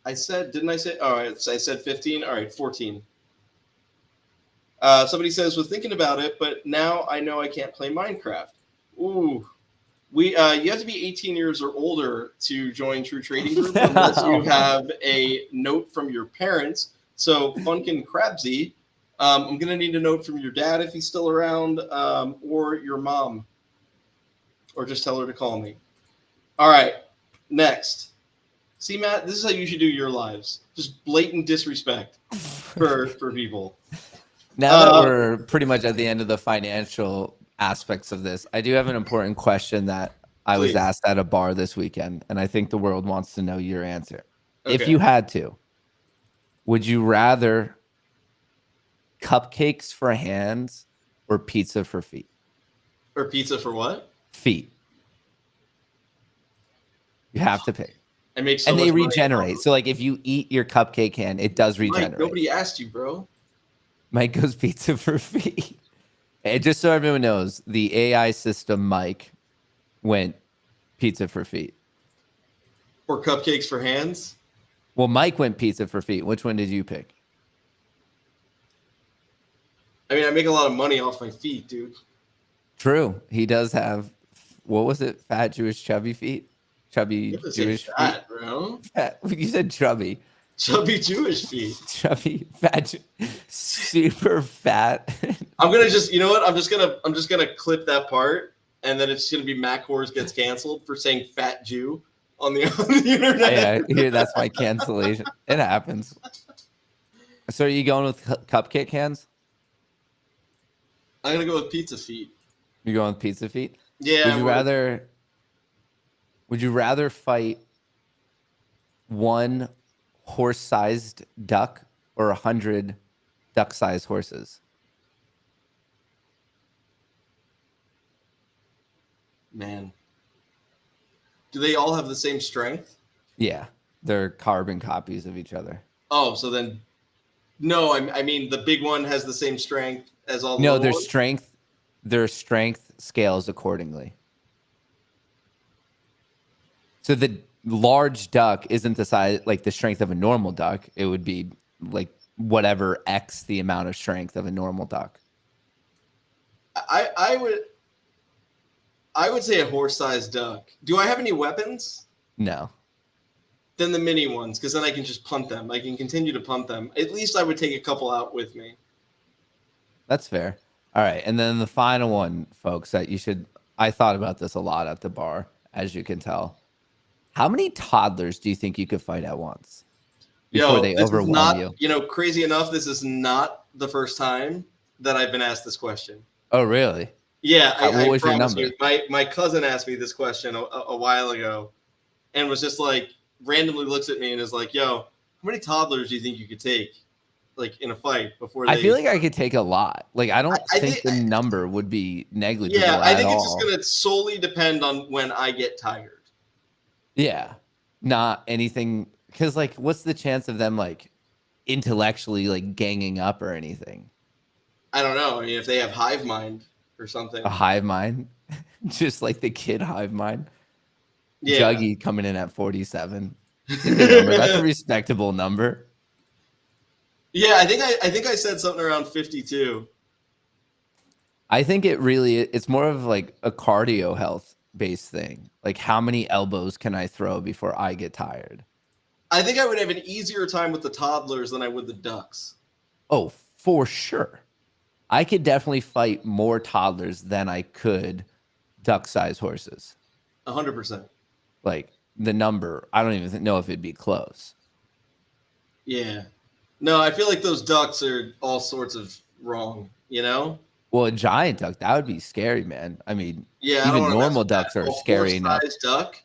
Didn't I say? All right, so I said 15. All right, 14. Somebody says, was thinking about it, but now I know I can't play Minecraft. Ooh. You have to be 18 years or older to join True Trading Group unless you have a note from your parents. So Funkin' Crabsy, I'm going to need a note from your dad if he's still around, or your mom. Or just tell her to call me. All right, next. See, Matt, this is how you should do your lives. Just blatant disrespect for people. Now that we're pretty much at the end of the financial aspects of this, I do have an important question that I was asked at a bar this weekend, and I think the world wants to know your answer. Okay. If you had to, would you rather cupcakes for hands or pizza for feet? Or pizza for what? Feet. You have to pick. And they regenerate. So like if you eat your cupcake hand, it does regenerate. Mike, nobody asked you, bro. Mike goes pizza for feet. And just so everyone knows, the AI system Mike went pizza for feet. Or cupcakes for hands? Well, Mike went pizza for feet. Which one did you pick? I mean, I make a lot of money off my feet, dude. True. He does have, what was it? Fat Jewish chubby feet? Chubby Jewish fat, feet? Bro. Fat. You said chubby. Chubby Jewish feet. Chubby, fat, super fat. I'm gonna just, you know what? I'm just gonna clip that part, and then it's gonna be Matt Kohrs gets canceled for saying fat Jew on the internet. Yeah, that's my cancellation. It happens. So are you going with cupcake hands? I'm gonna go with pizza feet. You're going with pizza feet? Yeah. Would you rather fight one horse-sized duck or 100 duck-sized horses. Man. Do they all have the same strength? Yeah, they're carbon copies of each other. Oh, so then, no, I mean the big one has the same strength as all the No, little ones? their strength scales accordingly. So the large duck isn't the size, like the strength of a normal duck. It would be like whatever X the amount of strength of a normal duck. I would say a horse-sized duck. Do I have any weapons? No. Then the mini ones, because then I can just punt them. I can continue to punt them. At least I would take a couple out with me. That's fair. All right. And then the final one, folks, that you should, I thought about this a lot at the bar, as you can tell. How many toddlers do you think you could fight at once before they overwhelm you? You know, crazy enough, this is not the first time that I've been asked this question. Oh, really? Yeah. What was your number? My cousin asked me this question a while ago and was just like, randomly looks at me and is like, yo, how many toddlers do you think you could take like in a fight before I feel like I could take a lot. Like, I don't think the number would be negligible. Yeah, I think it's all. just going to solely depend on when I get tired. Yeah, not anything. Because, like, what's the chance of them, like, intellectually, like, ganging up or anything? I don't know. I mean, if they have hive mind or something. A hive mind? Just like the kid hive mind? Yeah. Juggy coming in at 47. That's a good number. That's a respectable number. Yeah, I think I said something around 52. I think it's more of like a cardio health based thing. Like, how many elbows can I throw before I get tired? I think I would have an easier time with the toddlers than I would the ducks. Oh, for sure. I could definitely fight more toddlers than I could duck-sized horses. 100%. Like, the number, I don't even know if it'd be close. Yeah. No, I feel like those ducks are all sorts of wrong, you know? Well, a giant duck, that would be scary, man. I mean, yeah, even normal ducks are scary enough. Duck,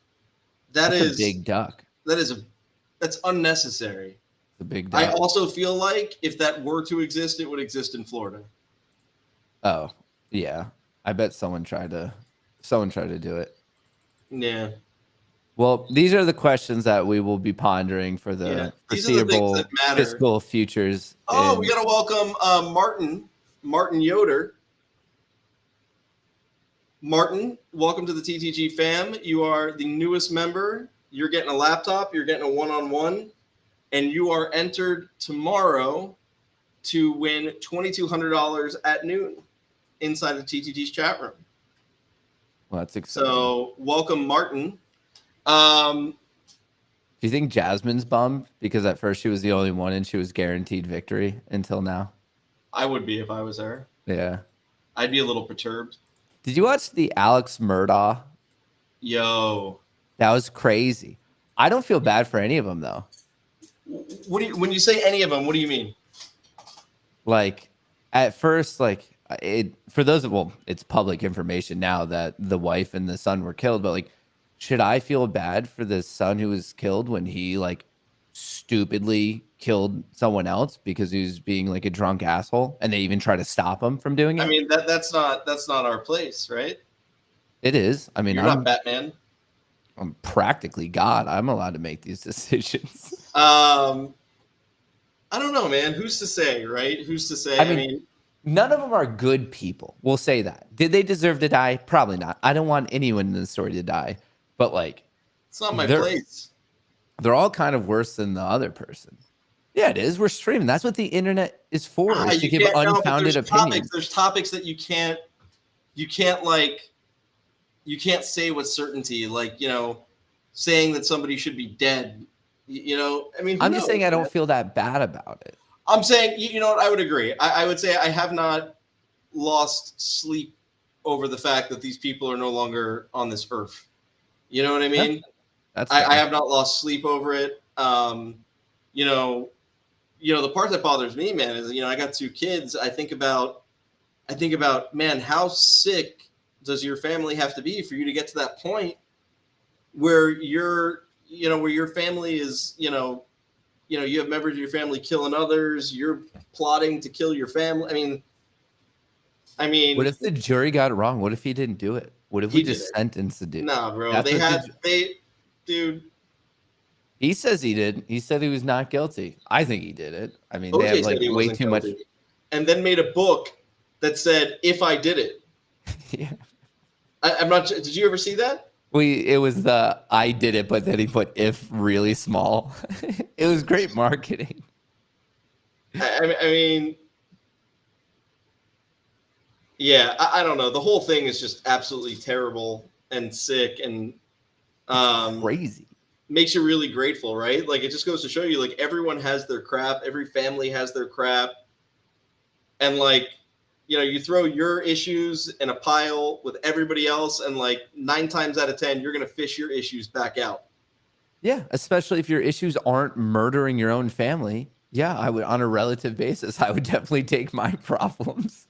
that's a big duck. That's unnecessary. It's a big duck. I also feel like if that were to exist, it would exist in Florida. Oh, yeah. I bet someone tried to do it. Yeah. Well, these are the questions that we will be pondering for the foreseeable fiscal futures. Oh, we got to welcome Martin Yoder. Martin, welcome to the TTG fam. You are the newest member. You're getting a laptop. You're getting a one-on-one. And you are entered tomorrow to win $2,200 at noon inside of TTG's chat room. Well, that's exciting. So welcome, Martin. Do you think Jasmine's bummed because at first she was the only one and she was guaranteed victory until now? I would be if I was her. Yeah. I'd be a little perturbed. Did you watch the Alex Murdaugh? Yo. That was crazy. I don't feel bad for any of them, though. When you say any of them, what do you mean? Like, at first, like, it's public information now that the wife and the son were killed, but, like, should I feel bad for the son who was killed when he, like, stupidly killed someone else because he was being, like, a drunk asshole, and they even try to stop him from doing it? I mean, that's not our place, right? It is. I mean, you're not Batman. I'm practically God. I'm allowed to make these decisions. I don't know, man. Who's to say, right? Who's to say? I mean, none of them are good people. We'll say that. Did they deserve to die? Probably not. I don't want anyone in the story to die. But, like, it's not my place. They're all kind of worse than the other person. Yeah, it is. We're streaming. That's what the internet is for, is to give unfounded opinions. There's topics that you can't say with certainty, like, you know, saying that somebody should be dead. You know, I mean, I'm just saying I don't feel that bad about it. I'm saying, you know what, I would agree. I would say I have not lost sleep over the fact that these people are no longer on this earth. You know what I mean? I have not lost sleep over it. You know, the part that bothers me, man, is, you know, I got 2 kids. I think about, man, how sick does your family have to be for you to get to that point where your family is, you know, you have members of your family killing others. You're plotting to kill your family. I mean, what if the jury got it wrong? What if he didn't do it? What if we just sentenced the dude? Nah, bro. Dude. He says he did. He said he was not guilty. I think he did it. I mean, OJ they have said like he way wasn't too guilty. much. And then made a book that said, "If I did it." Yeah. I'm not. Did you ever see that? It was the I did it, but then he put "if" really small. It was great marketing. I mean, yeah. I don't know. The whole thing is just absolutely terrible and sick and crazy. Makes you really grateful, right? Like, it just goes to show you, like, everyone has their crap. Every family has their crap. And, like, you throw your issues in a pile with everybody else, and, like, 9 times out of 10, you're going to fish your issues back out. Yeah, especially if your issues aren't murdering your own family. Yeah, I would, on a relative basis, I would definitely take my problems.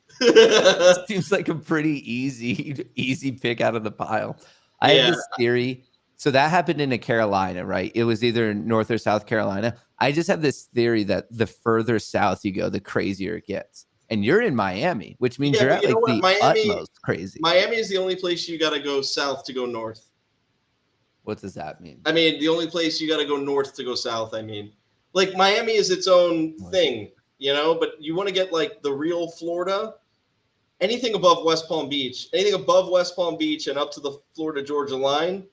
Seems like a pretty easy pick out of the pile. I have this theory. So that happened in Carolina, right? It was either North or South Carolina. I just have this theory that the further south you go, the crazier it gets. And you're in Miami, which means you're at like the utmost crazy. Miami is the only place you got to go south to go north. What does that mean? I mean, the only place you got to go north to go south. I mean, like, Miami is its own thing, but you want to get like the real Florida, anything above West Palm Beach, anything above West Palm Beach and up to the Florida Georgia line.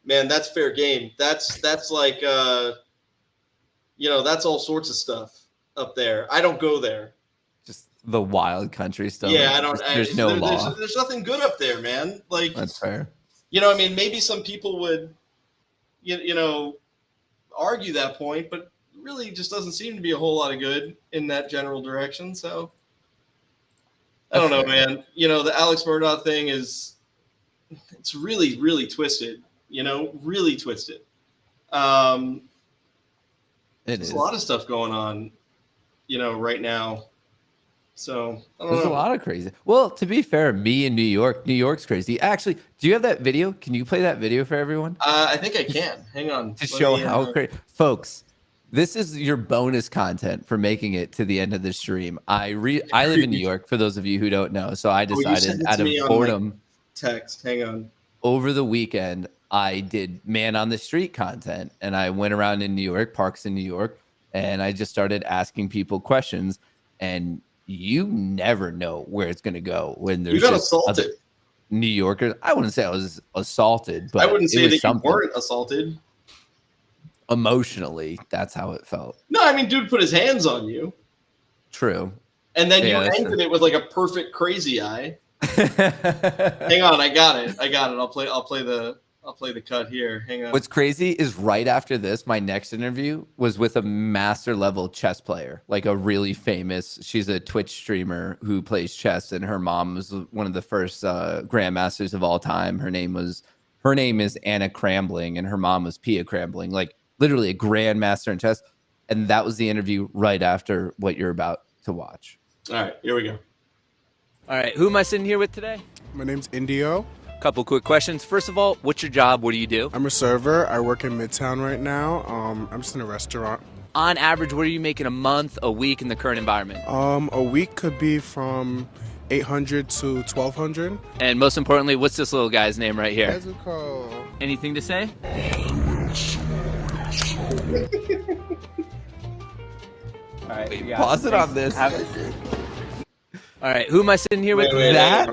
Man, that's fair game. That's like, that's all sorts of stuff up there. I don't go there. Just the wild country stuff. Yeah, I don't. There's no law. There's nothing good up there, man. Like, that's fair. I mean, maybe some people would, argue that point, but really just doesn't seem to be a whole lot of good in that general direction. So I don't know, man. The Alex Murdaugh thing it's really, really twisted. Really twisted. There's a lot of stuff going on, right now. So I don't There's know. a lot of crazy. Well, to be fair, me in New York's crazy. Actually, do you have that video? Can you play that video for everyone? I think I can. Hang on. To show how crazy. Folks, this is your bonus content for making it to the end of the stream. I live in New York, for those of you who don't know. So I decided out of boredom. Text. Hang on. Over the weekend, I did man on the street content, and I went around in New York, parks in New York, and I just started asking people questions, and you never know where it's going to go when there's assaulted. New Yorkers. I wouldn't say I was assaulted, but I wouldn't say that something. You weren't assaulted. Emotionally, that's how it felt. No, I mean, dude put his hands on you. True. And then you ended it with like a perfect crazy eye. Hang on, I got it. I'll play the cut here. Hang on. What's crazy is right after this, my next interview was with a master level chess player, like a really famous. She's a Twitch streamer who plays chess, and her mom was one of the first grandmasters of all time. Her name is Anna Crambling, and her mom was Pia Crambling, like literally a grandmaster in chess. And that was the interview right after what you're about to watch. All right, here we go. All right, who am I sitting here with today? My name's Indio. Couple quick questions. First of all, what's your job? What do you do? I'm a server. I work in Midtown right now. I'm just in a restaurant. On average, what are you making a month, a week in the current environment? A week could be from 800 to 1200. And most importantly, what's this little guy's name right here? Nezuko. Anything to say? All right, pause it on this. All right, who am I sitting here with? I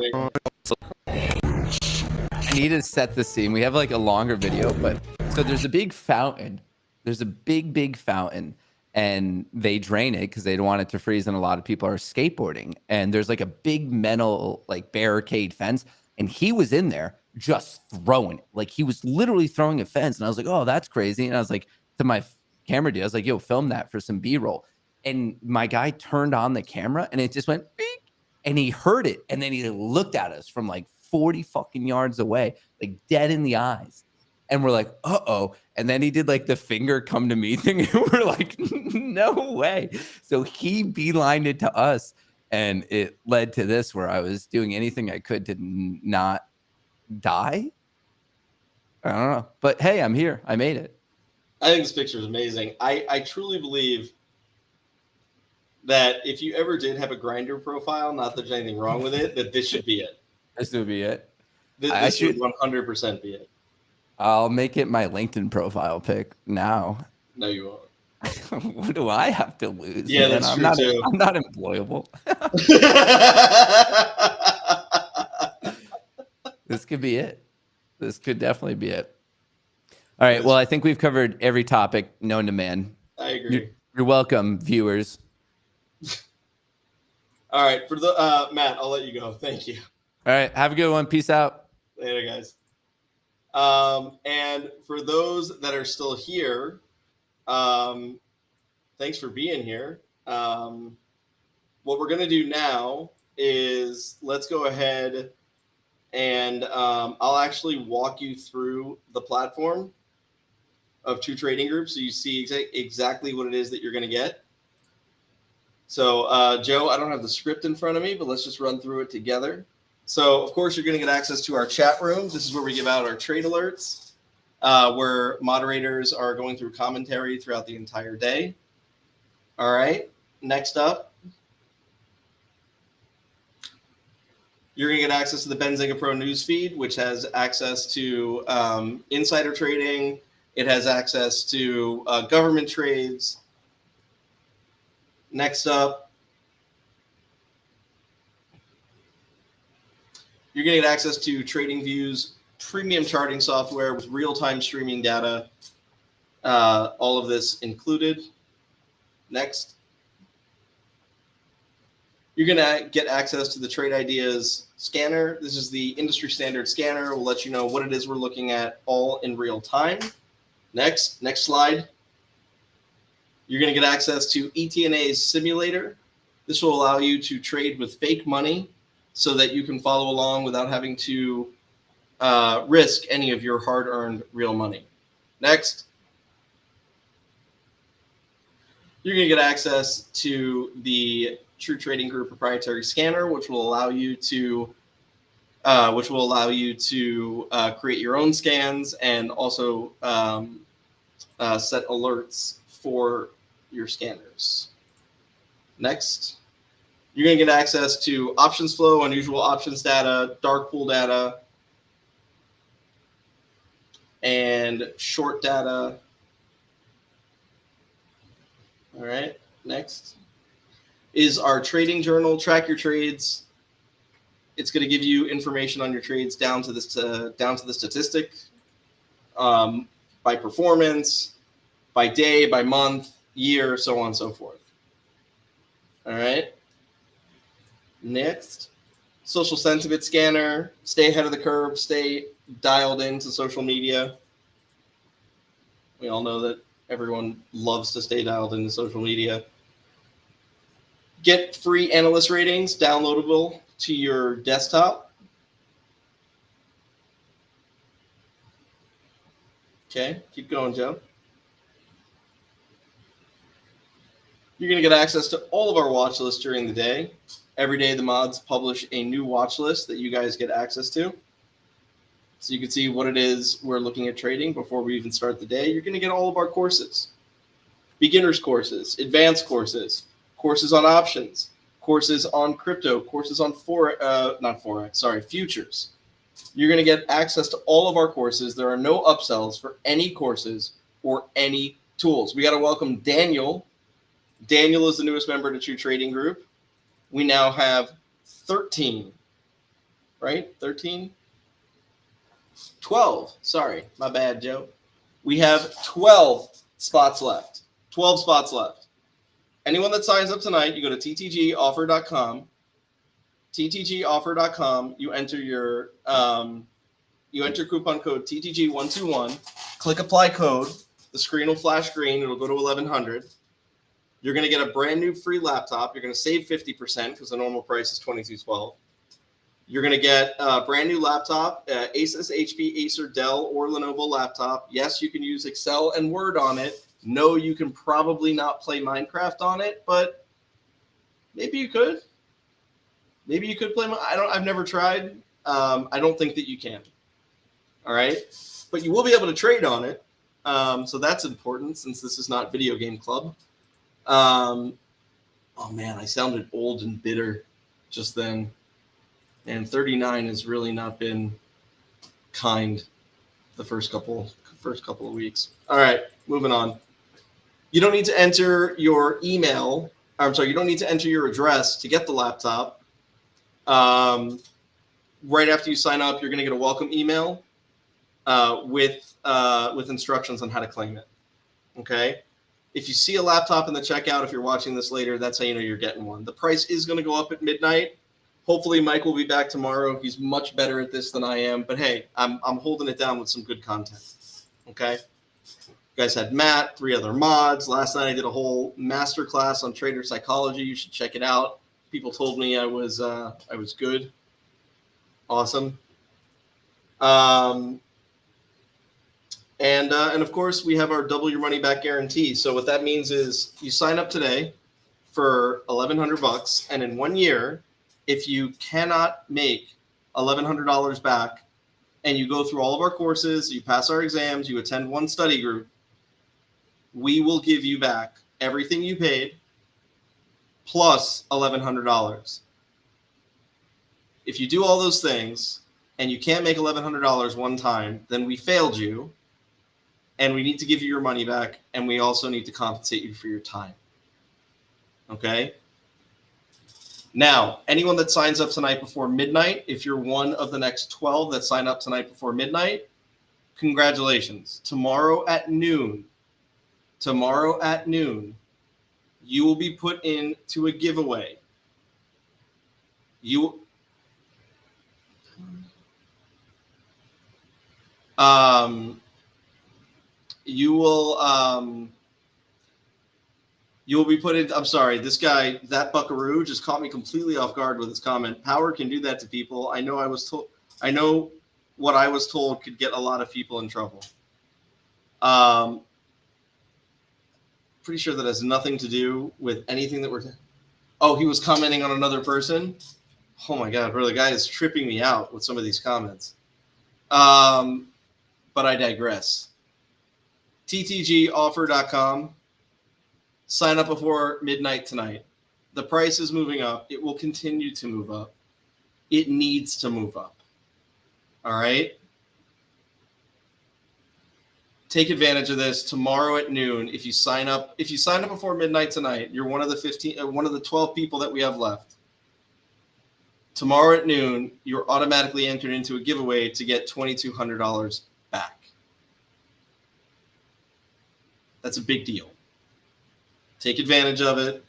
need to set the scene. We have like a longer video, but so there's a big fountain. There's a big fountain, and they drain it because they don't want it to freeze, and a lot of people are skateboarding. And there's like a big metal like barricade fence, and he was in there just throwing it. Like he was literally throwing a fence, and I was like, oh, that's crazy. And I was like to my camera dude, I was like, yo, film that for some B-roll. And my guy turned on the camera, and it just went beep, and he heard it, and then he looked at us from like 40 fucking yards away, like dead in the eyes. And we're like, uh-oh. And then he did like the finger come to me thing. And we're like, no way. So he beelined it to us. And it led to this where I was doing anything I could to not die. I don't know. But hey, I'm here. I made it. I think this picture is amazing. I truly believe that if you ever did have a Grindr profile, not that there's anything wrong with it, that this should be it. This would be it. This should 100% be it. I'll make it my LinkedIn profile pic now. No, you won't. What do I have to lose? Yeah, man? that's true too. I'm not employable. This could be it. This could definitely be it. All right. Well, I think we've covered every topic known to man. I agree. You're welcome, viewers. All right. For the Matt, I'll let you go. Thank you. All right. Have a good one. Peace out. Later, guys. And for those that are still here, thanks for being here. What we're going to do now is let's go ahead and I'll actually walk you through the platform of True Trading Group so you see exactly what it is that you're going to get. So, Joe, I don't have the script in front of me, but let's just run through it together. So, of course, you're going to get access to our chat room. This is where we give out our trade alerts, where moderators are going through commentary throughout the entire day. All right. Next up, you're going to get access to the Benzinga Pro newsfeed, which has access to insider trading. It has access to government trades. Next up, you're going to get access to TradingView's premium charting software with real-time streaming data. All of this included. Next. You're going to get access to the Trade Ideas scanner. This is the industry standard scanner. We'll let you know what it is we're looking at all in real time. Next slide. You're going to get access to ETNA's simulator. This will allow you to trade with fake money so that you can follow along without having to risk any of your hard-earned real money. Next. You're going to get access to the True Trading Group proprietary scanner, which will allow you to create your own scans and also set alerts for your scanners. Next, you're going to get access to options flow, unusual options data, dark pool data, and short data. All right, next is our trading journal. Track your trades. It's going to give you information on your trades down to the statistic, by performance, by day, by month, year, so on and so forth. All right. Next, social sentiment scanner. Stay ahead of the curve. Stay dialed into social media. We all know that everyone loves to stay dialed into social media. Get free analyst ratings downloadable to your desktop. Okay, keep going, Joe. You're going to get access to all of our watch lists during the day. Every day, the mods publish a new watch list that you guys get access to. So you can see what it is we're looking at trading before we even start the day. You're going to get all of our courses. Beginners courses, advanced courses, courses on options, courses on crypto, courses on futures. You're going to get access to all of our courses. There are no upsells for any courses or any tools. We got to welcome Daniel. Daniel is the newest member to True Trading Group. We now have 13, right? 13? 12. Sorry, my bad, Joe. We have 12 spots left. 12 spots left. Anyone that signs up tonight, you go to ttgoffer.com. ttgoffer.com. You enter your coupon code TTG121. Click apply code. The screen will flash green. It'll go to 1100. You're going to get a brand new free laptop. You're going to save 50% because the normal price is $22.12. You're going to get a brand new laptop, Asus, HP, Acer, Dell, or Lenovo laptop. Yes, you can use Excel and Word on it. No, you can probably not play Minecraft on it, but maybe you could. Maybe you could play. I've never tried. I don't think that you can. All right, but you will be able to trade on it. So that's important since this is not Video Game Club. Oh man, I sounded old and bitter just then. And 39 has really not been kind the first couple of weeks. All right, moving on. You don't need to enter your email. I'm sorry, you don't need to enter your address to get the laptop. Right after you sign up, you're going to get a welcome email with instructions on how to claim it. Okay? If you see a laptop in the checkout, if you're watching this later, that's how you know you're getting one. The price is going to go up at midnight. Hopefully, Mike will be back tomorrow. He's much better at this than I am. But hey, I'm holding it down with some good content. Okay? You guys had Matt, 3 other mods. Last night I did a whole masterclass on trader psychology. You should check it out. People told me I was good. Awesome. And of course, we have our double your money back guarantee. So what that means is you sign up today for $1,100, and in 1 year, if you cannot make $1,100 back, and you go through all of our courses, you pass our exams, you attend one study group, we will give you back everything you paid plus $1,100. If you do all those things and you can't make $1,100 one time, then we failed you, and we need to give you your money back, and we also need to compensate you for your time. Okay? Now, anyone that signs up tonight before midnight, if you're one of the next 12 that sign up tonight before midnight, congratulations. Tomorrow at noon, you will be put into a giveaway. You will be put in. I'm sorry, this guy, that buckaroo, just caught me completely off guard with his comment. Power can do that to people. I know what I was told could get a lot of people in trouble. Pretty sure that has nothing to do with anything that we're. Oh, he was commenting on another person. Oh my God, bro, the guy is tripping me out with some of these comments. But I digress. TTGoffer.com. Sign up before midnight tonight. The price is moving up. It will continue to move up. It needs to move up. All right? Take advantage of this tomorrow at noon. If you sign up before midnight tonight, you're one of the 12 people that we have left. Tomorrow at noon, you're automatically entered into a giveaway to get $2,200 back. That's a big deal. Take advantage of it.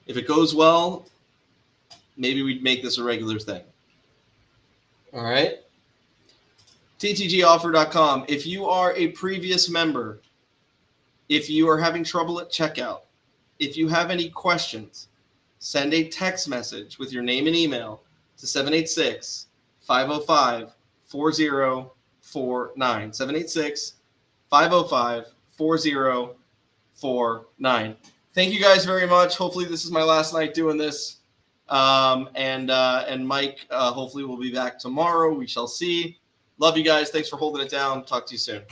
If it goes well, maybe we'd make this a regular thing. All right? TTGoffer.com. If you are a previous member, if you are having trouble at checkout, if you have any questions, send a text message with your name and email to 786-505-4049. 786-505-4049. Thank you guys very much. Hopefully this is my last night doing this. And Mike hopefully will be back tomorrow. We shall see. Love you guys. Thanks for holding it down. Talk to you soon.